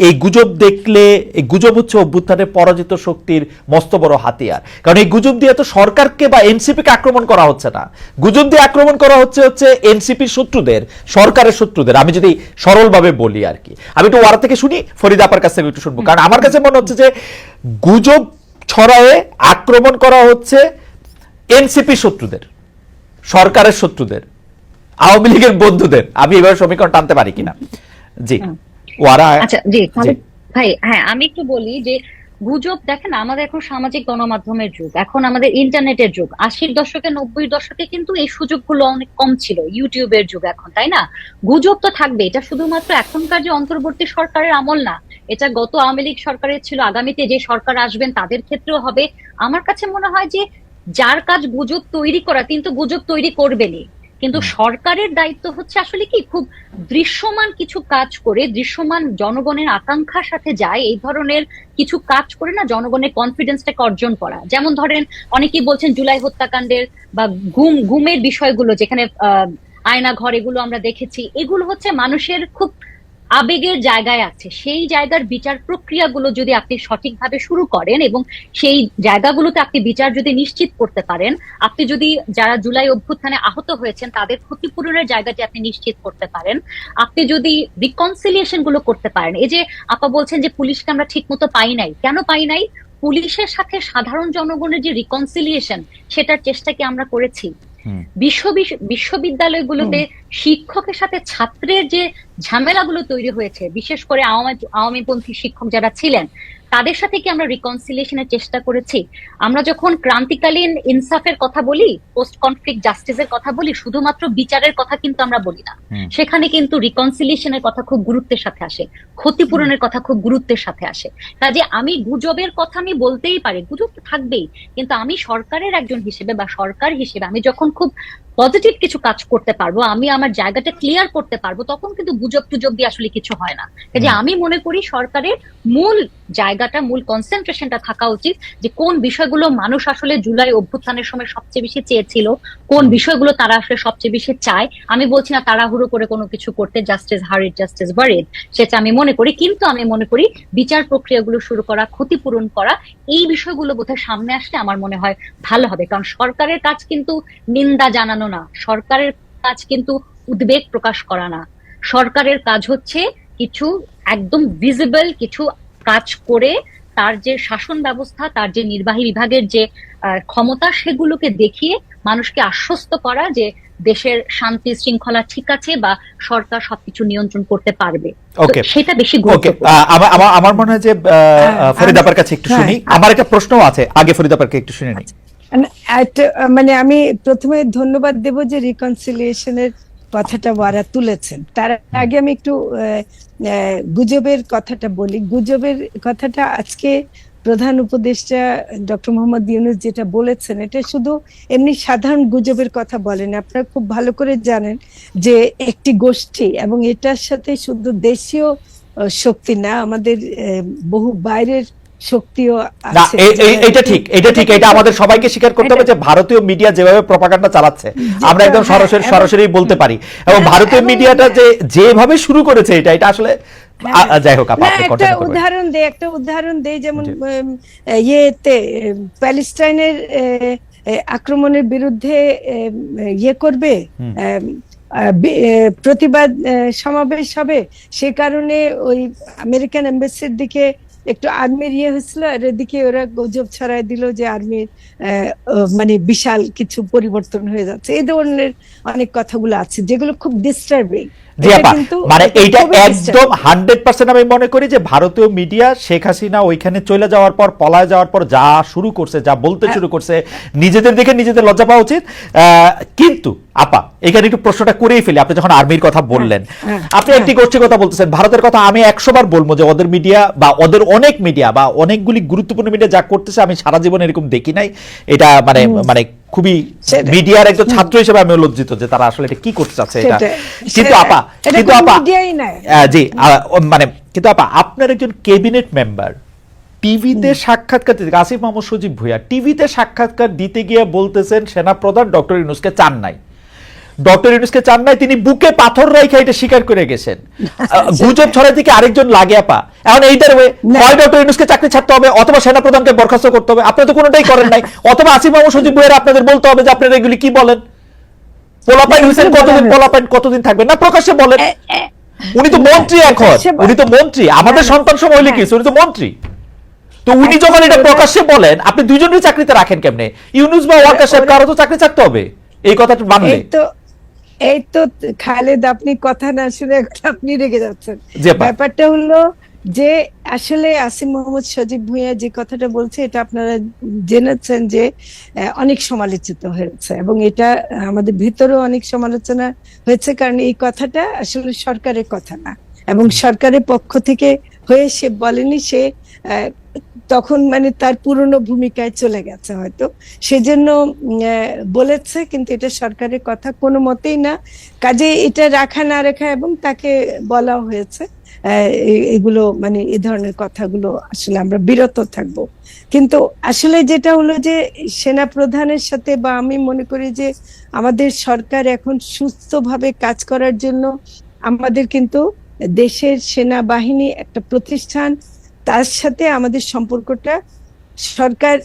A: এই গুজব দেখলে, এই গুজব হচ্ছে অভ্যুত্থানের পরাজিত শক্তির মস্ত বড় হাতিয়ার? কারণ এই গুজব দিয়ে তো সরকারকে বা এনসিপিকে আক্রমণ করা হচ্ছে না, গুজব দিয়ে আক্রমণ করা হচ্ছে এনসিপির শত্রুদের, সরকারের শত্রুদের। আমি যদি সরলভাবে বলি আর কি, আমি একটু ওয়ারা থেকে শুনি, ফরিদা আপার কাছ থেকে একটু শুনবো। কারণ আমার কাছে মনে হচ্ছে যে গুজব ছড়ায়ে আক্রমণ করা হচ্ছে এনসিপি শত্রুদের, সরকারের শত্রুদের, আওয়ামী লীগের বন্ধুদের। আমি এবার সমীকরণ টানতে পারি কিনা? জি ওয়ারা।
C: আচ্ছা, জি ভাই, হ্যাঁ আমি একটু বলি যে গুজব, দেখেন আমাদের এখন সামাজিক গণমাধ্যমের যুগ, এখন আমাদের ইন্টারনেটের যুগ। 80-র দশকে 90-র দশকে কিন্তু এই সুযোগগুলো অনেক কম ছিল, ইউটিউবের যুগ এখন, তাই না? গুজব তো থাকবে, এটা শুধুমাত্র এখনকার যে অন্তর্বর্তী সরকারের আমল না, এটা গত আওয়ামী লীগ সরকারের ছিল, আগামীতে যে সরকার আসবেন তাদের ক্ষেত্রেও হবে। আমার কাছে মনে হয় যে যার কাজ গুজব তৈরি করা, কিন্তু গুজব তৈরি করবেনই, কিন্তু সরকারের দায়িত্ব হচ্ছে আসলে কি খুব দৃশ্যমান কিছু কাজ করে, দৃশ্যমান জনগণের আকাঙ্ক্ষার সাথে যায় এই ধরনের কিছু কাজ করে না জনগণের কনফিডেন্সটাকে অর্জন করা। যেমন ধরেন অনেকেই বলছেন জুলাই হত্যাকাণ্ডের বা ঘুমের বিষয়গুলো, যেখানে আয়না ঘর, এগুলো আমরা দেখেছি, এগুলো হচ্ছে মানুষের খুব আবেগের জায়গায় আছে। সেই জায়গার বিচার প্রক্রিয়াগুলো যদি আপনি সঠিকভাবে শুরু করেন এবং সেই জায়গাগুলোতে আপনি বিচার যদি নিশ্চিত করতে পারেন, আপনি যদি যারা জুলাই অভ্যুত্থানে আহত হয়েছেন তাদের ক্ষতিপূরণের জায়গাটি আপনি নিশ্চিত করতে পারেন, আপনি যদি রিকনসিলিয়েশন গুলো করতে পারেন। এই যে আপা বলছেন যে পুলিশকে আমরা ঠিক মতো পাই নাই, কেন পাই নাই? পুলিশের সাথে সাধারণ জনগণের যে রিকনসিলিয়েশন, সেটার চেষ্টা কি আমরা করেছি? বিশ্ববিদ্যালয়গুলোতে শিক্ষকের সাথে ছাত্রের যে ঝামেলাগুলো তৈরি হয়েছে, বিশেষ করে আওয়ামীপন্থী শিক্ষক যারা ছিলেন, তাদের সাথে কি আমরা রিকনসিলিয়েশনের চেষ্টা করেছি? আমরা যখন ক্রান্তিকালীন ইনসাফের কথা বলি, পোস্ট কনফ্লিক্ট জাস্টিসের কথা বলি, শুধুমাত্র বিচারের কথা কিন্তু আমরা বলি না, সেখানে কিন্তু রিকনসিলিয়েশনের কথা খুব গুরুত্বের সাথে আসে, ক্ষতিপূরণের কথা খুব গুরুত্বের সাথে আসে। কাজে আমি গুজবের কথা আমি বলতেই পারি, গুজব তো থাকবেই, কিন্তু আমি সরকারের একজন হিসেবে বা সরকার হিসেবে আমি যখন খুব পজিটিভ কিছু কাজ করতে পারবো, আমি আমার জায়গাটা ক্লিয়ার করতে পারবো, তখন কিন্তু গুজব টুজব দিয়ে আসলে কিছু হয় না। যে আমি মনে করি সরকারের মূল জায়গাটা, মূল কনসেন্ট্রেশনটা থাকা উচিত যে কোন বিষয়গুলো মানুষ আসলে জুলাই অভ্যুত্থানের সময় সবচেয়ে বেশি চেয়েছিল, কোন বিষয়গুলো তারা আসলে সবচেয়ে বেশি চায়। আমি বলছি না তাড়াহুড়ো করে কোনো কিছু করতে, জাস্টিস হারিড জাস্টিস বারিড, সেটা আমি মনে করি, কিন্তু আমি মনে করি বিচার প্রক্রিয়াগুলো শুরু করা, ক্ষতিপূরণ করা, এই বিষয়গুলো বোধহয় সামনে আসলে আমার মনে হয় ভালো হবে। কারণ সরকারের কাজ কিন্তু নিন্দা জানানো না, সরকারের কাজ কিন্তু উদ্বেগ প্রকাশ করা না, সরকারের কাজ হচ্ছে কিছু একদম ভিজিবল কিছু কাজ করে তার যে শাসন ব্যবস্থা, তার যে নির্বাহী বিভাগের যে ক্ষমতা, সেগুলোকে দেখিয়ে মানুষকে আশ্বস্ত করা যে দেশের শান্তি শৃঙ্খলা ঠিক আছে বা সরকার সবকিছু নিয়ন্ত্রণ করতে পারবে। সেটা বেশি গুরুত্বপূর্ণ।
A: আমার মনে হয় যে ফরিদা আপার কাছে একটু শুনি, আমার একটা প্রশ্ন আছে, আগে ফরিদা আপাকে একটু শুনে নিই।
B: মানে আমি প্রথমে ধন্যবাদ দেব যে রিকনসিলিয়েশনের কথাটা ওরা তুলেছেন। তার আগে আমি একটু গুজবের কথাটা বলি। গুজবের কথাটা আজকে প্রধান উপদেষ্টা ডক্টর মোহাম্মদ ইউনূস যেটা বলেছেন, এটা শুধু এমনি সাধারণ গুজবের কথা বলেন। আপনারা খুব ভালো করে জানেন যে একটি গোষ্ঠী, এবং এটার সাথে শুধু দেশীয় শক্তি না, আমাদের বহু বাইরের শক্তিও আছে।
A: এটা ঠিক, এটা আমাদের সবাইকে স্বীকার করতে হবে যে ভারতীয় মিডিয়া যেভাবে প্রপাগান্ডা চালাচ্ছে, আমরা একদম সরাসরি বলতে পারি। এবং ভারতীয় মিডিয়াটা যেভাবে শুরু করেছে এটা আসলে, যাই হোক,
B: একটা উদাহরণ দেই, যেমন ইয়েতে প্যালেস্টাইনের আক্রমণের বিরুদ্ধে ইয়ে করবে, প্রতিবাদ সমাবেশ হবে, সে কারণে ওই আমেরিকান এম্বাসির দিকে একটু আর্মির ইয়ে হয়েছিল, আর এদিকে ওরা গুজব ছড়াই দিল যে আর্মির মানে বিশাল কিছু পরিবর্তন হয়ে যাচ্ছে। এই ধরনের অনেক কথাগুলো আছে যেগুলো খুব ডিস্টার্বিং।
A: মানে এইটা একদম 100% আমি মনে করি যে ভারতীয় মিডিয়া শেখ হাসিনা ওইখানে চলে যাওয়ার পর, পলায় যাওয়ার পর যা শুরু করছে, যা বলতে শুরু করছে, নিজেদের দেখে নিজেদের লজ্জা পাওয়া উচিত। কিন্তু আপা, এখানে একটু প্রশ্নটা করেই ফেলি। আপনি যখন আর্মির কথা বললেন, আপনি একটি গোষ্ঠীর কথা বলতেছেন, ভারতের কথা আমি 100 বার বলবো যে ওদের মিডিয়া বা ওদের অনেক মিডিয়া বা অনেকগুলি গুরুত্বপূর্ণ মিডিয়া যা করতেছে আমি সারা জীবন এরকম দেখি নাই। এটা মানে খুবই, মিডিয়ার একজন ছাত্র হিসেবে আমি লজ্জিত যে তারা আসলে এটা কি করতে চাচ্ছে এটা। কিন্তু আপা জি, মানে কিন্তু আপা, আপনার একজন ক্যাবিনেট মেম্বার টিভিতে সাক্ষাৎকার দিতে, আসিফ মাহমুদ সজীব ভুঁইয়া টিভিতে সাক্ষাৎকার দিতে গিয়ে বলতেছেন সেনাপ্রধান ডক্টর ইউনূসকে চান নাই, তিনি বুকে পাথর রাইখা এটা স্বীকার করে গেছেন। গুজব ছড়াই থেকে আরেকজন লাগে আপা। এখন এইটার হয় ডক্টর ইউনূসকে চাকরি ছাড়তে হবে, অথবা সেনাপ্রধানকে বরখাস্ত করতে হবে। আপনারা তো কোনোটাই করেন নাই। অথবা আসিফ মাহমুদ সজীব ভুঁইয়া আপনাদের বলতে হবে যে আপনারা এগুলি কি বলেন, পোলাপাইন হোসেন কতদিন থাকবেন না, প্রকাশ্যে বলেন। উনি তো মন্ত্রী, এখন উনি তো মন্ত্রী, আমাদের সন্তান সময় হইলে কি, উনি তো মন্ত্রী। তো উনি যখন এটা প্রকাশ্যে বলেন, আপনি দুজনেরই চাকরিতে রাখেন কেমনে? ইউনূস বা ওয়াকার সাহেব কারো তো চাকরি থাকতে হবে এই কথাটা মানলে।
B: এই তো খালেদ, আপনি কথা না শুনে আপনি রেগে যাচ্ছেন। ব্যাপারটা হলো যে আসলে আসিফ মোহাম্মদ সজীব ভুঁইয়া যে কথাটা বলছে, এটা আপনারা জেনেছেন যে অনেক সমালোচিত হয়েছে, এবং এটা আমাদের ভিতরেও অনেক সমালোচনা হয়েছে। কারণ এই কথাটা আসলে সরকারের কথা না, এবং সরকারের পক্ষ থেকে হয়ে সে বলেনি, সে তখন মানে তার পুরনো ভূমিকায় চলে গেছে হয়তো, সেজন্য বলেছে। কিন্তু এটা সরকারের কথা কোনো মতেই না, কাজে এটা রাখা না রাখা, এবং তাকে বলা হয়েছে এগুলো, মানে এই ধরনের কথাগুলো আসলে আমরা বিরত থাকব। কিন্তু আসলে যেটা হলো যে সেনা প্রধানের সাথে, বা আমি মনে করি যে আমাদের সরকার এখন সুস্থভাবে কাজ করার জন্য আমাদের কিন্তু দেশের সেনাবাহিনী একটা প্রতিষ্ঠান, তার সাথে আমাদের সম্পর্কটা, সরকার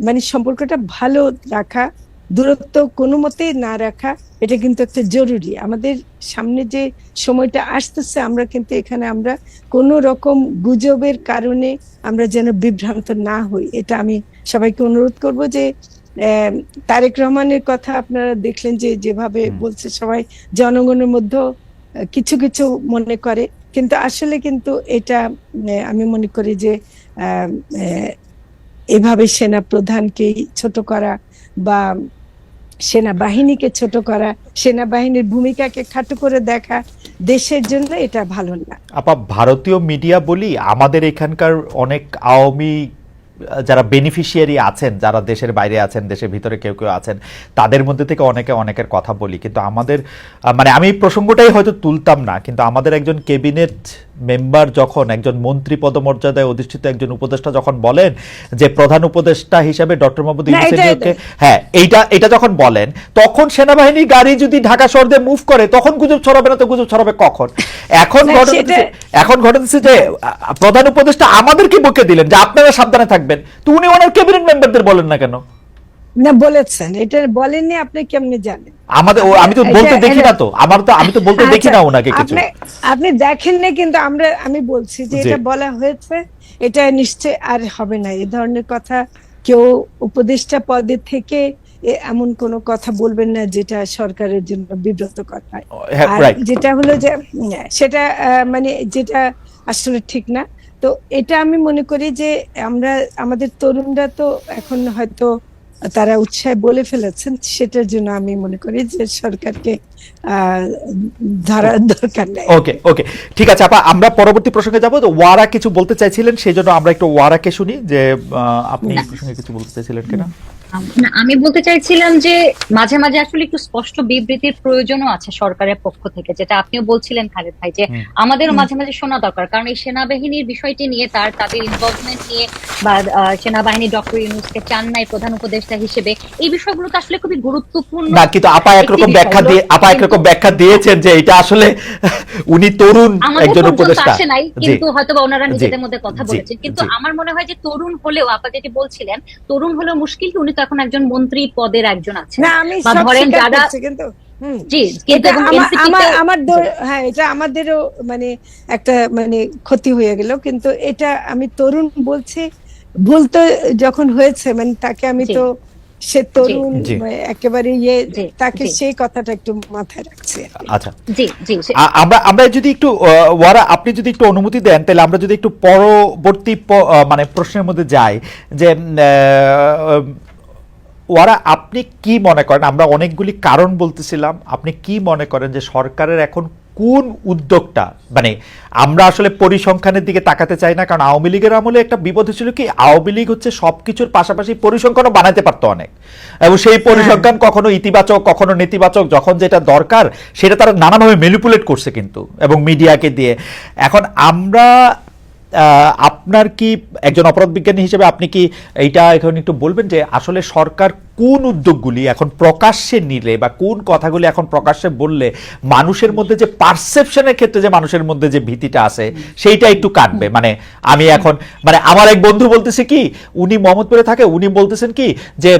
B: মানে সম্পর্কটা ভালো রাখা, দূরত্ব কোনো মতেই না রাখা, এটা কিন্তু একটা জরুরি। আমাদের সামনে যে সময়টা আসতেছে, আমরা কিন্তু এখানে আমরা কোনো রকম গুজবের কারণে আমরা যেন বিভ্রান্ত না হই, এটা আমি সবাইকে অনুরোধ করব। যে তারেক রহমানের কথা আপনারা দেখলেন যে যেভাবে বলছে, সবাই জনগণের মধ্যে কিছু কিছু মনে করে, কিন্তু আসলে কিন্তু এটা আমি মনে করি যে এভাবে সেনা প্রধানকে ছোট করা বা সেনাবাহিনীকে ছোট করা, সেনাবাহিনীর ভূমিকাকে খাটো করে দেখা দেশের জন্য এটা ভালো না।
A: আপা, ভারতীয় মিডিয়া বলি, আমাদের এখানকার অনেক আওয়ামী যারা বেনিফিশিয়ারি আছেন, যারা দেশের বাইরে আছেন, দেশের ভিতরে কেউ কেউ আছেন, তাদের মধ্যে থেকে অনেকের কথা বলি, কিন্তু আমাদের মানে আমি এই প্রসঙ্গটাই হয়তো তুলতাম না, কিন্তু আমাদের একজন ক্যাবিনেট মেম্বার যখন, একজন মন্ত্রী পদমর্যাদায় অধিষ্ঠিত একজন উপদেষ্টা যখন বলেন যে প্রধান উপদেষ্টা হিসেবে ডক্টর মোহাম্মদ ইউনূসকে, হ্যাঁ এটা যখন বলেন, তখন সেনাবাহিনী গাড়ি যদি ঢাকা শহর দিয়ে মুভ করে তখন গুজব ছড়াবে না, তো গুজব ছড়াবে কখন? এখন ঘটেছে যে প্রধান উপদেষ্টা আমাদেরকে বকে দিলেন যে আপনারা সাবধানে থাকবেন, তো উনি ওনার ক্যাবিনেট মেম্বারদের বলেন না কেন?
B: না বলেছেন, এটা বলেননি, আপনি কেমনে জানেন?
A: আমি তো বলতে দেখি না, তো আমি তো বলতে দেখি না ওনাকে কিছু।
B: আপনি দেখেননি, কিন্তু আমি বলছি যে এটা বলা হয়েছে, এটা নিশ্চয় আর হবে না। এই ধরনের কথা কেউ উপদেষ্টা পদে থেকে এমন কোনো কথা বলবেন না যেটা সরকারের জন্য বিব্রতকর হয়। আর যেটা হলো যে সেটা মানে যেটা আসলে ঠিক না। তো এটা আমি মনে করি যে আমাদের তরুণরা তো এখন হয়তো তারা উৎসাহে বলে ফেলেছেন, সেটার জন্য আমি মনে করি যে সরকারকে ধরার দরকার নেই।
A: ওকে ঠিক আছে আপা, আমরা পরবর্তী প্রসঙ্গে যাবো। তো ওয়ারা কিছু বলতে চাইছিলেন, সেই জন্য আমরা একটু ওয়ারাকে শুনি যে আপনি এই প্রসঙ্গে কিছু বলতে চাইছিলেন কিনা।
C: না, আমি বলতে চাইছিলাম যে মাঝে মাঝে আসলে একটু স্পষ্ট বিবৃতির প্রয়োজনও আছে সরকারের পক্ষ থেকে, যেটা আপনিও বলছিলেন খালেদ ভাই, যে আমাদেরও মাঝে মাঝে শোনা দরকার। কারণ এই সেনাবাহিনীর বিষয়টি নিয়ে, তাদের ইনভলভমেন্ট নিয়ে, বা সেনাবাহিনী ডক্টর ইউনূসকে চান নাই প্রধান উপদেষ্টা হিসেবে, এই বিষয়গুলো তো আসলে খুবই গুরুত্বপূর্ণ।
A: না, কিন্তু আপা একরকম ব্যাখ্যা দিয়েছেন যে এটা আসলে উনি তরুণ একজন উপদেষ্টা
C: আসে নাই, কিন্তু হয়তোবা ওনারা নিজেদের মধ্যে কথা বলেছেন। কিন্তু আমার মনে হয় যে তরুণ হলেও, আপা যেটি বলছিলেন, তরুণ হলেও মুশকিল কি, উনি তো এখন একজন মন্ত্রী পদের একজন আছেন।
B: না, আমি ধরেন যারা এটা আমাদেরও মানে একটা মানে ক্ষতি হয়ে গেল, কিন্তু এটা আমি তরুণ বলছি, ভুল তো যখন হয়েছে, মানে তাকে আমি তো সে তরুণ একেবারে তাকে সেই কথাটা একটু মাথায় রাখছি।
A: আচ্ছা, আমরা যদি একটু ওয়ারা, আপনি যদি একটু অনুমতি দেন, তাহলে আমরা যদি একটু পরবর্তী মানে প্রশ্নের মধ্যে যাই, যে ওরা আপনি কি মনে করেন, আমরা অনেকগুলি কারণ বলতেছিলাম, আপনি কি মনে করেন যে সরকারের এখন কোন উদ্যোগটা, মানে আমরা আসলে পরিসংখ্যানের দিকে তাকাতে চাই না, কারণ আওয়ামী লীগের আমলে একটা বিপদ ছিল কি, আওয়ামী লীগ হচ্ছে সবকিছুর পাশাপাশি পরিসংখ্যানও বানাতে পারতো অনেক, এবং সেই পরিসংখ্যান কখনো ইতিবাচক কখনো নেতিবাচক, যখন যেটা দরকার সেটা তারা নানাভাবে ম্যানিপুলেট করছে কিন্তু, এবং মিডিয়াকে দিয়ে। এখন আমরা আপনার কি একজন অপরাধ বিজ্ঞানী হিসেবে আপনি কি এইটা এখন একটু বলবেন যে আসলে সরকার কোন উদ্যোগগুলি এখন প্রকাশ্যে নিলে, বা কোন কথাগুলি এখন প্রকাশ্যে বললে মানুষের মধ্যে যে পারসেপশনের ক্ষেত্রে যে মানুষের মধ্যে যে ভীতিটা আছে সেইটা একটু কাটবে? মানে আমি এখন, মানে আমার এক বন্ধু বলতেছে কি, উনি মোহাম্মদপুরে থাকে, উনি বলতেছেন কি যে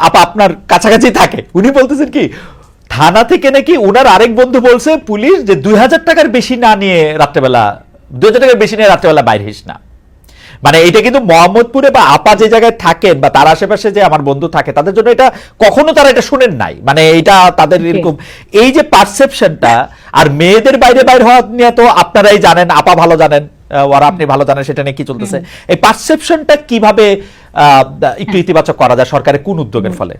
A: আপা আপনার কাছাকাছি থাকে, উনি বলতেছেন কি থানা থেকে নাকি উনার আরেক বন্ধু বলছে পুলিশ যে 2000 টাকার বেশি না নিয়ে রাত্রেবেলা, 2000 টাকার বেশি নিয়ে রাত্রেবেলা বাইরে হিস না। মানে এটা কিন্তু মোহাম্মদপুরে বা আপা যে জায়গায় থাকেন বা তার আশেপাশে যে আমার বন্ধু থাকে, তাদের জন্য এটা কখনো তারা এটা শুনেন নাই, মানে এটা তাদের এরকম এই যে পারসেপশনটা। আর মেয়েদের বাইরে বাইরে হওয়া নিয়ে তো আপনারাই জানেন, আপা ভালো জানেন, ওরা আপনি ভালো জানেন সেটা নিয়ে কি চলতেছে, এই পারসেপশনটা কিভাবে একটু ইতিবাচক করা যায় সরকারের কোন উদ্যোগের ফলে?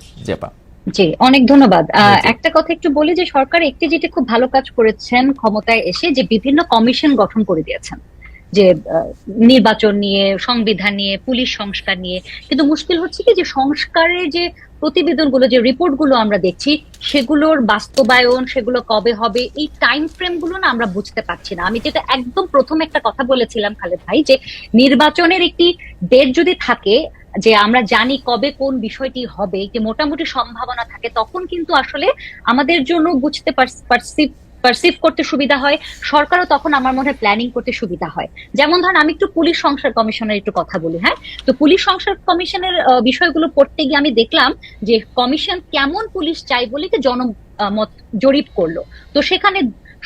C: জি, অনেক ধন্যবাদ। একটা কথা একটু বলি যে সরকার একটি যেটা খুব ভালো কাজ করেছেন ক্ষমতায় এসে, যে বিভিন্ন কমিশন গঠন করে দিয়েছেন, যে নির্বাচন নিয়ে, সংবিধান নিয়ে, পুলিশ সংস্কার নিয়ে। কিন্তু মুশকিল হচ্ছে কি, যে সংস্কারের যে প্রতিবেদনগুলো, যে রিপোর্টগুলো আমরা দেখছি, সেগুলোর বাস্তবায়ন, সেগুলো কবে হবে, এই টাইম ফ্রেম গুলো না আমরা বুঝতে পারছি না। আমি যেটা একদম প্রথম একটা কথা বলেছিলাম খালেদ ভাই, যে নির্বাচনের একটি ডেট যদি থাকে, যে আমরা জানি কবে কোন বিষয়টি হবে, একটি মোটামুটি সম্ভাবনা থাকে, তখন কিন্তু আসলে আমাদের জন্য বুঝতে পারসিভ করতে সুবিধা হয়, সরকারও তখন আমার মনে হয় প্ল্যানিং করতে সুবিধা হয়। যেমন ধরেন আমি একটু পুলিশ সংস্কার কমিশনের একটু কথা বলি। হ্যাঁ, তো পুলিশ সংস্কার কমিশনের বিষয়গুলো পড়তে গিয়ে আমি দেখলাম যে কমিশন কেমন পুলিশ চাই বলে জনমত জরিপ করলো। তো সেখানে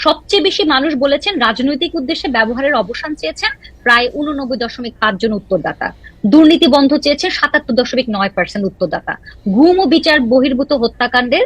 C: সবচেয়ে বেশি মানুষ বলেছেন রাজনৈতিক উদ্দেশ্যে ব্যবহারের অবসান চেয়েছেন প্রায় 89.5 জন উত্তরদাতা, দুর্নীতি বন্ধ চেয়েছে 77.9% উত্তরদাতা, গুম ও বিচার বহির্ভূত হত্যাকাণ্ডের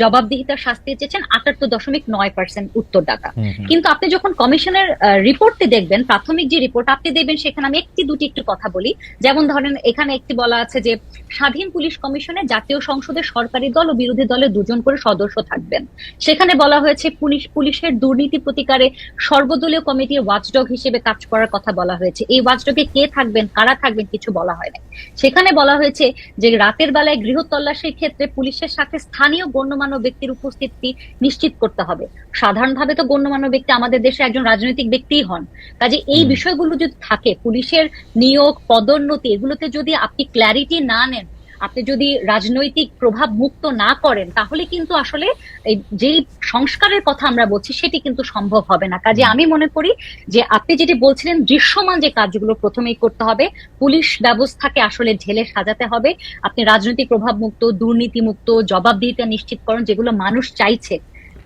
C: জবাবদিহিতার শাস্তি চেয়েছেন 78.9% উত্তরদাতা। কিন্তু আপনি যখন কমিশনের রিপোর্টটি দেখবেন, প্রাথমিক যে রিপোর্ট আপনি দেখবেন, সেখানে আমি দুটি একটু কথা বলি। যেমন ধরেন এখানে একটি বলা আছে যে স্বাধীন পুলিশ কমিশনে জাতীয় সংসদের সরকারি দল ও বিরোধী দলের 2 জন করে সদস্য থাকবেন। সেখানে বলা হয়েছে পুলিশের দুর্নীতি প্রতিকারে সর্বদলীয় কমিটির ওয়াচডগ হিসেবে কাজ করার কথা বলা হয়েছে। এই ওয়াচডগে কে থাকবেন, কারা থাকবেন, কিছু বলা হয় না। সেখানে বলা হয়েছে যে রাতের বেলায় গৃহ তল্লাশির ক্ষেত্রে পুলিশের সাথে স্থানীয় গণ্যমান্য ব্যক্তির উপস্থিতি নিশ্চিত করতে হবে। সাধারণভাবে তো গণ্যমান্য ব্যক্তি আমাদের দেশে একজন রাজনৈতিক ব্যক্তিই হন। কাজে এই বিষয়গুলো যদি থাকে, পুলিশের নিয়োগ পদোন্নতি এগুলোতে যদি আপনি ক্ল্যারিটি না নেন, আপনি যদি রাজনৈতিক প্রভাব মুক্ত না করেন, তাহলে কিন্তু আসলে এই যেই সংস্কারের কথা আমরা বলছি সেটি কিন্তু সম্ভব হবে না। কাজে আমি মনে করি যে আপনি যেটি বলছিলেন দৃশ্যমান যে কাজগুলো প্রথমেই করতে হবে, পুলিশ ব্যবস্থাকে আসলে ঢেলে সাজাতে হবে। আপনি রাজনৈতিক প্রভাব মুক্ত, দুর্নীতি মুক্ত, জবাবদিহিতা নিশ্চিতকরণ যেগুলো মানুষ চাইছে,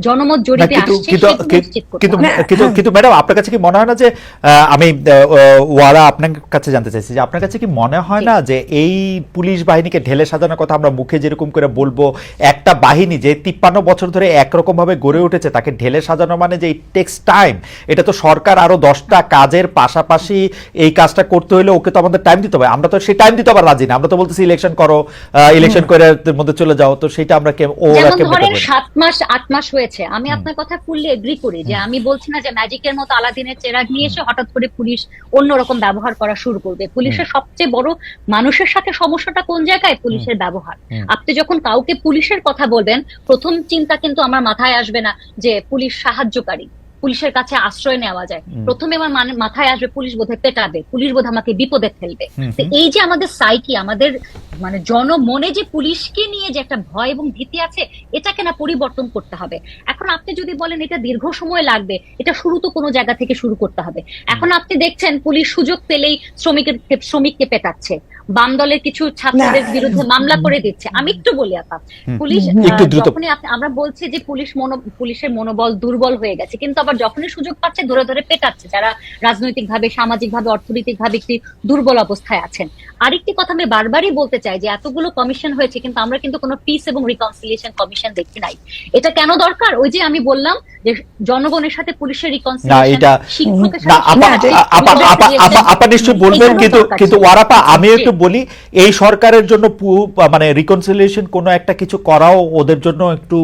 C: জনমত জরিপে আসছে, সেগুলো নিশ্চিত করতে
A: কিন্তু
C: হবে।
A: কিন্তু কিন্তু ম্যাডাম, আপনার কাছে কি মনে হয় না যে আমি ওয়ারা আপনার কাছে জানতে চাইছি যে আপনার কাছে কি মনে হয় না যে এই পুলিশ বাহিনীকে ঢেলে সাজানোর কথা আমরা মুখে যেরকম করে বলবো, একটা বাহিনী যে 53 বছর ধরে একরকম ভাবে গড়ে উঠেছে তাকে ঢেলে সাজানো মানে যে ইট টেক্স টাইম। এটা তো সরকার আরো 10টা কাজের পাশাপাশি এই কাজটা করতে হলে ওকে তো আমাদের টাইম দিতে হবে। আমরা তো সেই টাইম দিতে আবার রাজি না। আমরা তো বলতেছি ইলেকশন করো, ইলেকশন করে এর মধ্যে চলে যাও। তো সেটা আমরা ওরা
C: যেমন
A: কেমনে
C: ধরেন
A: করবে?
C: 7 মাস 8 মাস হয়েছে, আমি আপনার কথা ফুললি এগ্রি করি যে আমি বলছি না যে ম্যাজিকের মতো আলাদিনের চেরাগ নিয়ে এসে হঠাৎ করে পুলিশ অন্যরকম ব্যবহার করা শুরু করবে। পুলিশের সবচেয়ে বড় মানুষের সাথে সমস্যাটা কোন জায়গায়? পুলিশের ব্যবহার। আপনি যখন কাউকে পুলিশের কথা বলবেন, প্রথম চিন্তা কিন্তু আমার মাথায় আসবে না যে পুলিশ সাহায্যকারী, পুলিশের কাছে আশ্রয় নেওয়া যায়। প্রথমে আমার মাথায় আসবে পুলিশ বোধহয় পেটাবে, পুলিশ বোধহয় আমাকে বিপদে ফেলবে। তো এই যে আমাদের সাইকি, আমাদের মানে জনমনে যে পুলিশকে নিয়ে যে একটা ভয় এবং ভীতি আছে, এটাকে না পরিবর্তন করতে হবে। এখন আপনি যদি বলেন এটা দীর্ঘ সময় লাগবে, এটা শুরু তো কোনো জায়গা থেকে শুরু করতে হবে। এখন আপনি দেখছেন পুলিশ সুযোগ পেলেই শ্রমিককে পেটাচ্ছে, বাম দলের কিছু ছাত্রদের বিরুদ্ধে মামলা করে দিচ্ছে। আমি একটু বলি আপা, পুলিশ যখনই আমরা বলছি যে পুলিশের মনোবল দুর্বল হয়ে গেছে, কিন্তু আবার যখনই সুযোগ পাচ্ছে ধরে ধরে পেটাচ্ছে যারা রাজনৈতিক ভাবে, সামাজিক ভাবে, অর্থনৈতিক ভাবে একটি দুর্বল অবস্থায় আছেন। আরেকটি কথা আমি বারবারই বলতে চাই যে এতগুলো কমিশন হয়েছে কিন্তু আমরা কিন্তু কোনো পিস এবং রিকনসিলিয়েশন কমিশন দেখি নাই। এটা কেন দরকার? ওই যে আমি বললাম যে জনগণের সাথে পুলিশের রিকনসিলিয়েশন, শিক্ষকের সাথে
A: আপা নিশ্চয়ই বলবেন, কিন্তু ওয়ারাপা আমি একটু বলি, এই সরকারের জন্য মানে রিকনসিলিয়েশন কোনো একটা কিছু করাও ওদের জন্য একটু,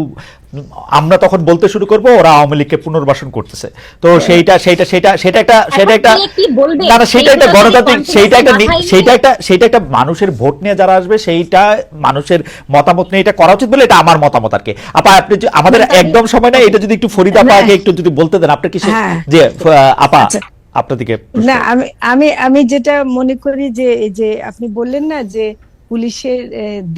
A: আমরা তখন বলতে শুরু করব ওরা আওয়ামী লীগকে পুনর্বাসন করতেছে। তো সেটা একটা না না, সেটা একটা গণতান্ত্রিক, সেটা একটা মানুষের ভোট নিয়ে যারা আসবে সেইটা মানুষের মতামত নিয়ে এটা করা উচিত বলে এটা আমার মতামত আর কি। আপা আপনি আমাদের একদম সময় নাই, এটা যদি একটু ফরিদা আপা আগে একটু যদি বলতে দেন। আপনি কি যে আপা আপনার দিকে
B: না, আমি যেটা মনে করি যে এই যে আপনি বললেন না যে পুলিশের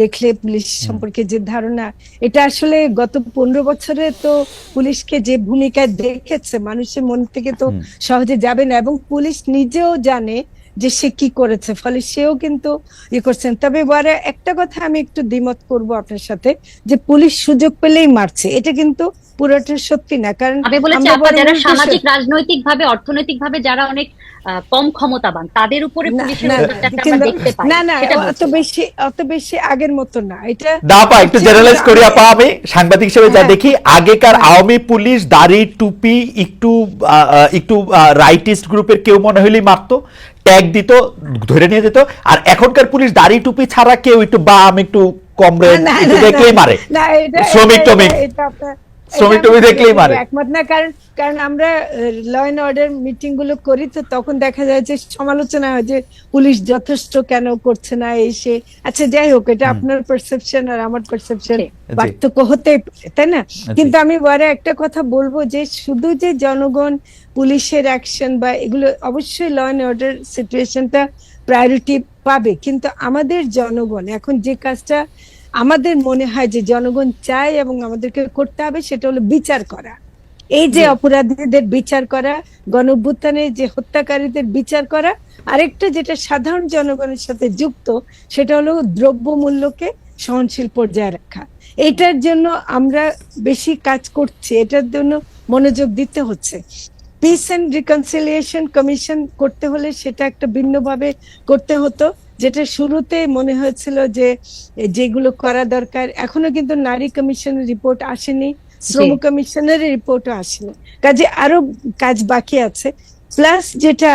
B: দেখলে পুলিশ সম্পর্কে যে ধারণা, এটা আসলে গত 15 বছরে তো পুলিশকে যে ভূমিকায় দেখেছে মানুষের মন থেকে তো সহজে যাবে না, এবং পুলিশ নিজেও জানে যে সে কি করেছে, ফলে সেও কিন্তু করছেন। তবে এবারে একটা কথা আমি একটু দ্বিমত করব আপনার সাথে, যে পুলিশ সুযোগ পেলেই মারছে, এটা কিন্তু পুরোটা সত্যি না। কারণ
C: আমি বলেছি যারা সামাজিক, রাজনৈতিক ভাবে, অর্থনৈতিক ভাবে যারা অনেক কম ক্ষমতাবান তাদের উপরে পুলিশের আমরা দেখতে পাই।
B: না না, অত বেশি আগের মতো না। এটা
A: আপা একটু জেনারেলাইজ করি আপা, আমি সাংবাদিক হিসেবে যা দেখি, আগেকার আওয়ামী পুলিশ দাড়ি টুপি একটু রাইটিস্ট গ্রুপের কেউ মনে হলেই মারতো, ট্যাগ দিত, ধরে নিয়ে যেত। আর এখনকার পুলিশ দাড়ি টুপি ছাড়া কেউ একটু বাম, একটু কমরেড একটু দেখলেই মারে, শ্রমিক টমি দেখলেই মারে।
B: একমত না, কারণ আমরা ল এন্ড অর্ডার মিটিং গুলো করি, তো তখন দেখা যায় যে সমালোচনা হয় যে পুলিশ যথেষ্ট কেন করছে না এসে। আচ্ছা যাই হোক, এটা আপনার পারসেপশন আর আমার পারসেপশন পার্থক্য হতে, তাই না? কিন্তু আমি বড় একটা কথা বলবো যে শুধু যে জনগণ পুলিশের অ্যাকশন বা এগুলো, অবশ্যই ল এন্ড অর্ডার সিচুয়েশনটা প্রায়োরিটি পাবে, কিন্তু আমাদের জনগণ এখন যে কাজটা আমাদের মনে হয় যে জনগণ চায় এবং আমাদেরকে করতে হবে, সেটা হলো বিচার করা। এই যে অপরাধীদের বিচার করা, গণঅভ্যুত্থানে যে হত্যাকারীদের বিচার করা, আরেকটা যেটা সাধারণ জনগণের সাথে যুক্ত, সেটা হলো দ্রব্যমূল্যকে সহনশীল পর্যায়ে রাখা। এটার জন্য আমরা বেশি কাজ করছি, এটার জন্য মনোযোগ দিতে হচ্ছে। পিস এন্ড রিকনসিলিয়েশন কমিশন করতে হলে সেটা একটা ভিন্নভাবে করতে হতো, যেটা শুরুতে মনে হয়েছিল যে যেগুলো করা দরকার। এখনো কিন্তু নারী কমিশনের রিপোর্ট আসেনি, শ্রম কমিশনের রিপোর্টও আসেনি, কাজে আরো কাজ বাকি আছে। প্লাস যেটা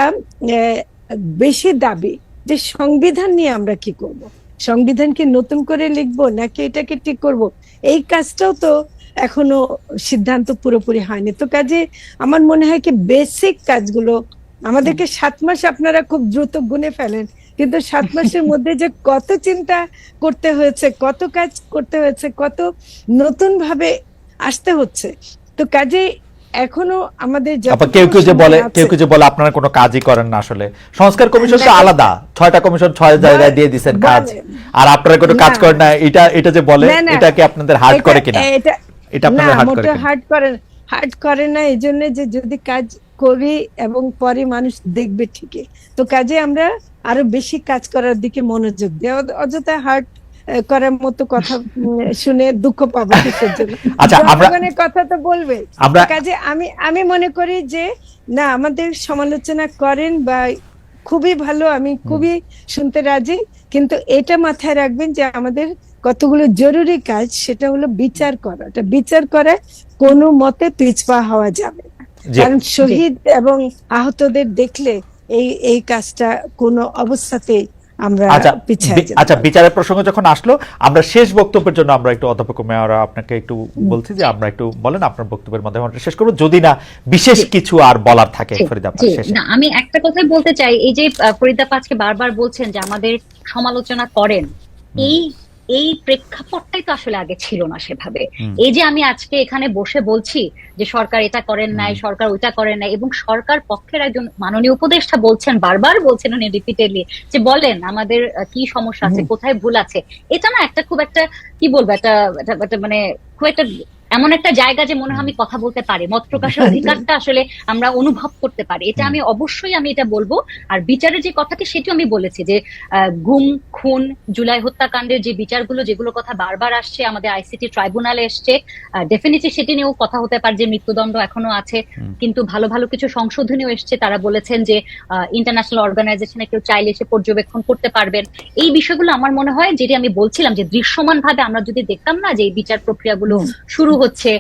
B: বেশি দাবি, যে সংবিধান নিয়ে আমরা কি করব, সংবিধানকে নতুন করে লিখবো নাকি এটাকে ঠিক করব, এই কাজটাও তো এখনো সিদ্ধান্ত পুরোপুরি হয়নি। তো কাজে আমার মনে হয় কি বেসিক কাজগুলো আমাদেরকে 7 মাস আপনারা খুব দ্রুত গুনে ফেলেন, কিন্তু 7 মাসের মধ্যে যে কত চিন্তা করতে হয়েছে, কত কাজ করতে হয়েছে, কত নতুন ভাবে আসতে হচ্ছে। তো কাজে এখনো আমাদের
A: আবার
B: যতটুকু
A: কেউ কেউ যে
B: সময়
A: বলে,
B: আছে-
A: কেউ কেউ যে বলে আপনারা কোনো কাজই করেন না। আসলে সংস্কার কমিশন তো আলাদা, 6টা কমিশন 6 জায়গায় দিয়ে দিবেন কাজ, আর আপনারা কোনো কাজ
B: না।
A: করেন না, এটা যে বলে,
B: না, না,
A: এটা কি আপনাদের হার্ট করে কিনা?
B: এটা
A: এটা
B: না,
A: আপনাদের হার্ট করে
B: মোটেও
A: কিনা?
B: হার্ট করে না। এই জন্য যে যদি কাজ করি এবং পরে মানুষ দেখবে ঠিকই, তো কাজে আমরা আরো বেশি কাজ করার দিকে মনোযোগ দিই। অযথা হার্ট করার মতো কথা শুনে দুঃখ পাবো কিসের জন্য?
A: আচ্ছা,
B: জনগণের কথা তো বলবে।
A: আমরা
B: কাজে আমি মনে করি যে না, আমাদের সমালোচনা করেন বা খুবই ভালো, আমি খুবই শুনতে রাজি, কিন্তু এটা মাথায় রাখবেন যে আমাদের কতগুলো জরুরি কাজ, সেটা হলো বিচার করা। বিচার করে কোনো মতে পিছপা হওয়া যাবে না,
A: জি।
B: কারণ শহীদ এবং আহতদের দেখলে এই কাজটা কোনো অবস্থাতেই আমরা পিছিয়ে যেতে
A: আচ্ছা,
B: পারি।
A: বিচারের প্রসঙ্গ যখন আসলো, আমরা শেষ বক্তব্যের জন্য আমরা একটু অধ্যাপক মেয়রা আপনাকে একটু বলছি যে আমরা একটু বলেন আপনার বক্তব্যের মাধ্যমে আমরা শেষ করবো, যদি না বিশেষ কিছু আর বলার থাকে। ফরিদা আপা শেষে।
C: না, আমি একটা কথাই বলতে চাই, এই যে ফরিদা আজকে বারবার বলছেন যে আমাদের সমালোচনা করেন, এই এই প্রেক্ষাপটটাই তো আসলে আগে ছিল না সেভাবে। এই যে আমি আজকে এখানে বসে বলছি যে সরকার এটা করেন নাই, সরকার ওইটা করেন নাই, এবং সরকার পক্ষের একজন মাননীয় উপদেষ্টা বলছেন, বারবার বলছেন উনি রিপিটেডলি, যে বলেন আমাদের কি সমস্যা আছে, কোথায় ভুল আছে। এটা না একটা খুব একটা কি বলবো, একটা মানে খুব একটা এমন একটা জায়গা যে মনে হয় আমি কথা বলতে পারি, মত প্রকাশের অধিকারটা আসলে আমরা অনুভব করতে পারি। এটা আমি অবশ্যই এটা বলবো। আর বিচারের যে কথাটি, সেটিও আমি বলেছি যে গুম, খুন, জুলাই হত্যাকাণ্ডের যে বিচারগুলো, যেগুলো কথা বারবার আসছে, আমাদের আইসিটি ট্রাইব্যুনালে এসছে, ডেফিনেটলি সেটি নিয়েও কথা হতে পারে যে মৃত্যুদণ্ড এখনো আছে, কিন্তু ভালো ভালো কিছু সংশোধনীও এসছে। তারা বলেছেন যে ইন্টারন্যাশনাল অর্গানাইজেশনে কেউ চাইলে এসে পর্যবেক্ষণ করতে পারবেন। এই বিষয়গুলো আমার মনে হয়, যেটি আমি বলছিলাম, যে দৃশ্যমান ভাবে আমরা যদি দেখতাম না যে এই বিচার প্রক্রিয়াগুলো শুরু হচ্ছে,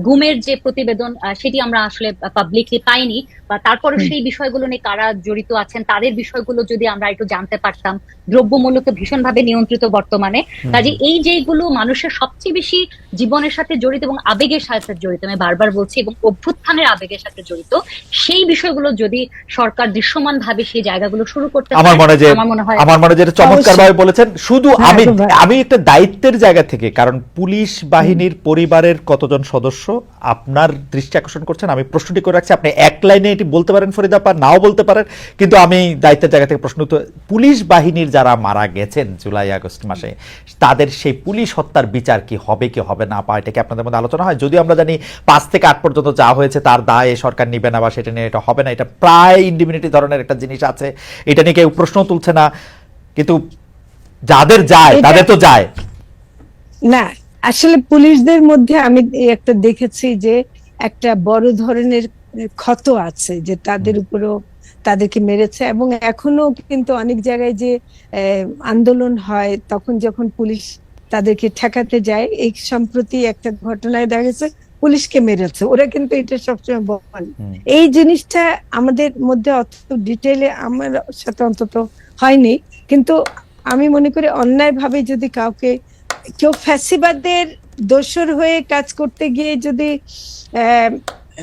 C: গুমের যে প্রতিবেদন সেটি আমরা আসলে পাবলিকলি পাইনি, বা তারপরে সেই বিষয়গুলো নিয়ে কারা জড়িত আছেন তাদের বিষয়গুলো যদি আমরা একটু জানতে পারতাম। দ্রব্যমূল্য তো ভীষণভাবে নিয়ন্ত্রিত বর্তমানে, কাজে এই যেগুলো মানুষের সবচেয়ে বেশি জীবনের সাথে জড়িত এবং আবেগের সাথে জড়িত, আমি বারবার বলছি, এবং অভ্যুত্থানের আবেগের সাথে জড়িত, সেই বিষয়গুলো যদি সরকার দৃশ্যমান ভাবে সেই জায়গাগুলো শুরু করতে পারে,
A: আমার মনে যেটা চমৎকার ভাবে বলেছেন। শুধু আমি একটা দায়িত্বের জায়গা থেকে, কারণ পুলিশ বাহিনীর পরিবারের কতজন সদস্য আপনার দৃষ্টি আকর্ষণ করছেন, আমি প্রশ্নটি করে রাখছি। আপনি এক লাইনে এটি বলতে পারেন ফরিদা আপা, নাও বলতে পারেন, কিন্তু আমি দায়িত্বের জায়গা থেকে প্রশ্ন, তো পুলিশ বাহিনীর যারা মারা গেছেন জুলাই আগস্ট মাসে, তাদের সেই পুলিশ হত্যার বিচার কি হবে কি হবে না, এটা কি আপনাদের মধ্যে আলোচনা হয়? যদিও আমরা জানি 5 থেকে 8 পর্যন্ত যা হয়েছে তার দায় সরকার নিবে না, বা সেটা নিয়ে এটা হবে না, এটা প্রায় ইন্ডিমিনিটি ধরনের একটা জিনিস আছে, এটা নিয়ে কেউ প্রশ্ন তুলছে না, কিন্তু যাদের যায় তাদের তো যায়
B: না। আসলে পুলিশদের মধ্যে আমি একটা দেখেছি যে একটা বড় ধরনের ক্ষত আছে, যে তাদের উপরও তাদেরকে মেরেছে, এবং এখনো কিন্তু অনেক জায়গায় যে আন্দোলন হয়, তখন যখন পুলিশ তাদেরকে ঠেকাতে যায়, এই সম্প্রতি একটা ঘটনায় দেখা গেছে পুলিশকে মেরেছে, ওরা কিন্তু এটা সবসময় বলে। এই জিনিসটা আমাদের মধ্যে অত ডিটেইলে আমার সাথে অন্তত হয়নি, কিন্তু আমি মনে করি অন্যায় ভাবে যদি কাউকে, কেউ ফ্যাসিবাদের দোসর হয়ে কাজ করতে গিয়ে যদি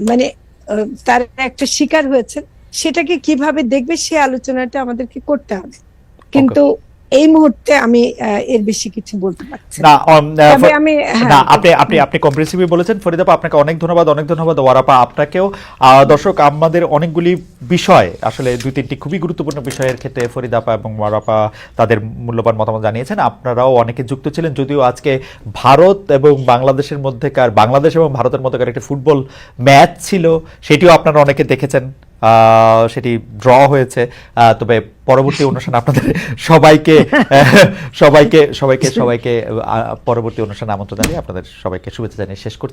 B: মানে তার একটা শিকার হয়েছে, সেটাকে কিভাবে দেখবে সে আলোচনাটা আমাদেরকে করতে হবে, কিন্তু এই মুহূর্তে আমি এর বেশি কিছু বলতে পারছি না। তবে আমি
A: আপনি কম্প্রিহেন্সিভলি বলেছেন ফরিদা আপা, আপনাকে অনেক ধন্যবাদ ওয়ারাপা আপনাকেও। দর্শক, আমাদের অনেকগুলি বিষয়, আসলে 2-3টি খুবই গুরুত্বপূর্ণ বিষয়ের ক্ষেত্রে ফরিদা আপা এবং ওয়ারাপা তাদের মূল্যবান মতামত জানিয়েছেন। আপনারাও অনেকে যুক্ত ছিলেন, যদিও আজকে ভারত এবং বাংলাদেশের মধ্যেকার, বাংলাদেশ এবং ভারতের মধ্যকার একটি ফুটবল ম্যাচ ছিল, সেটিও আপনারা অনেকে দেখেছেন, সেটি ড্র হয়েছে। তবে পরবর্তী অনুষ্ঠানে আপনাদের সবাইকে পরবর্তী অনুষ্ঠানে আমন্ত্রণ জানিয়ে আপনাদের সবাইকে শুভেচ্ছা জানিয়ে শেষ করছি।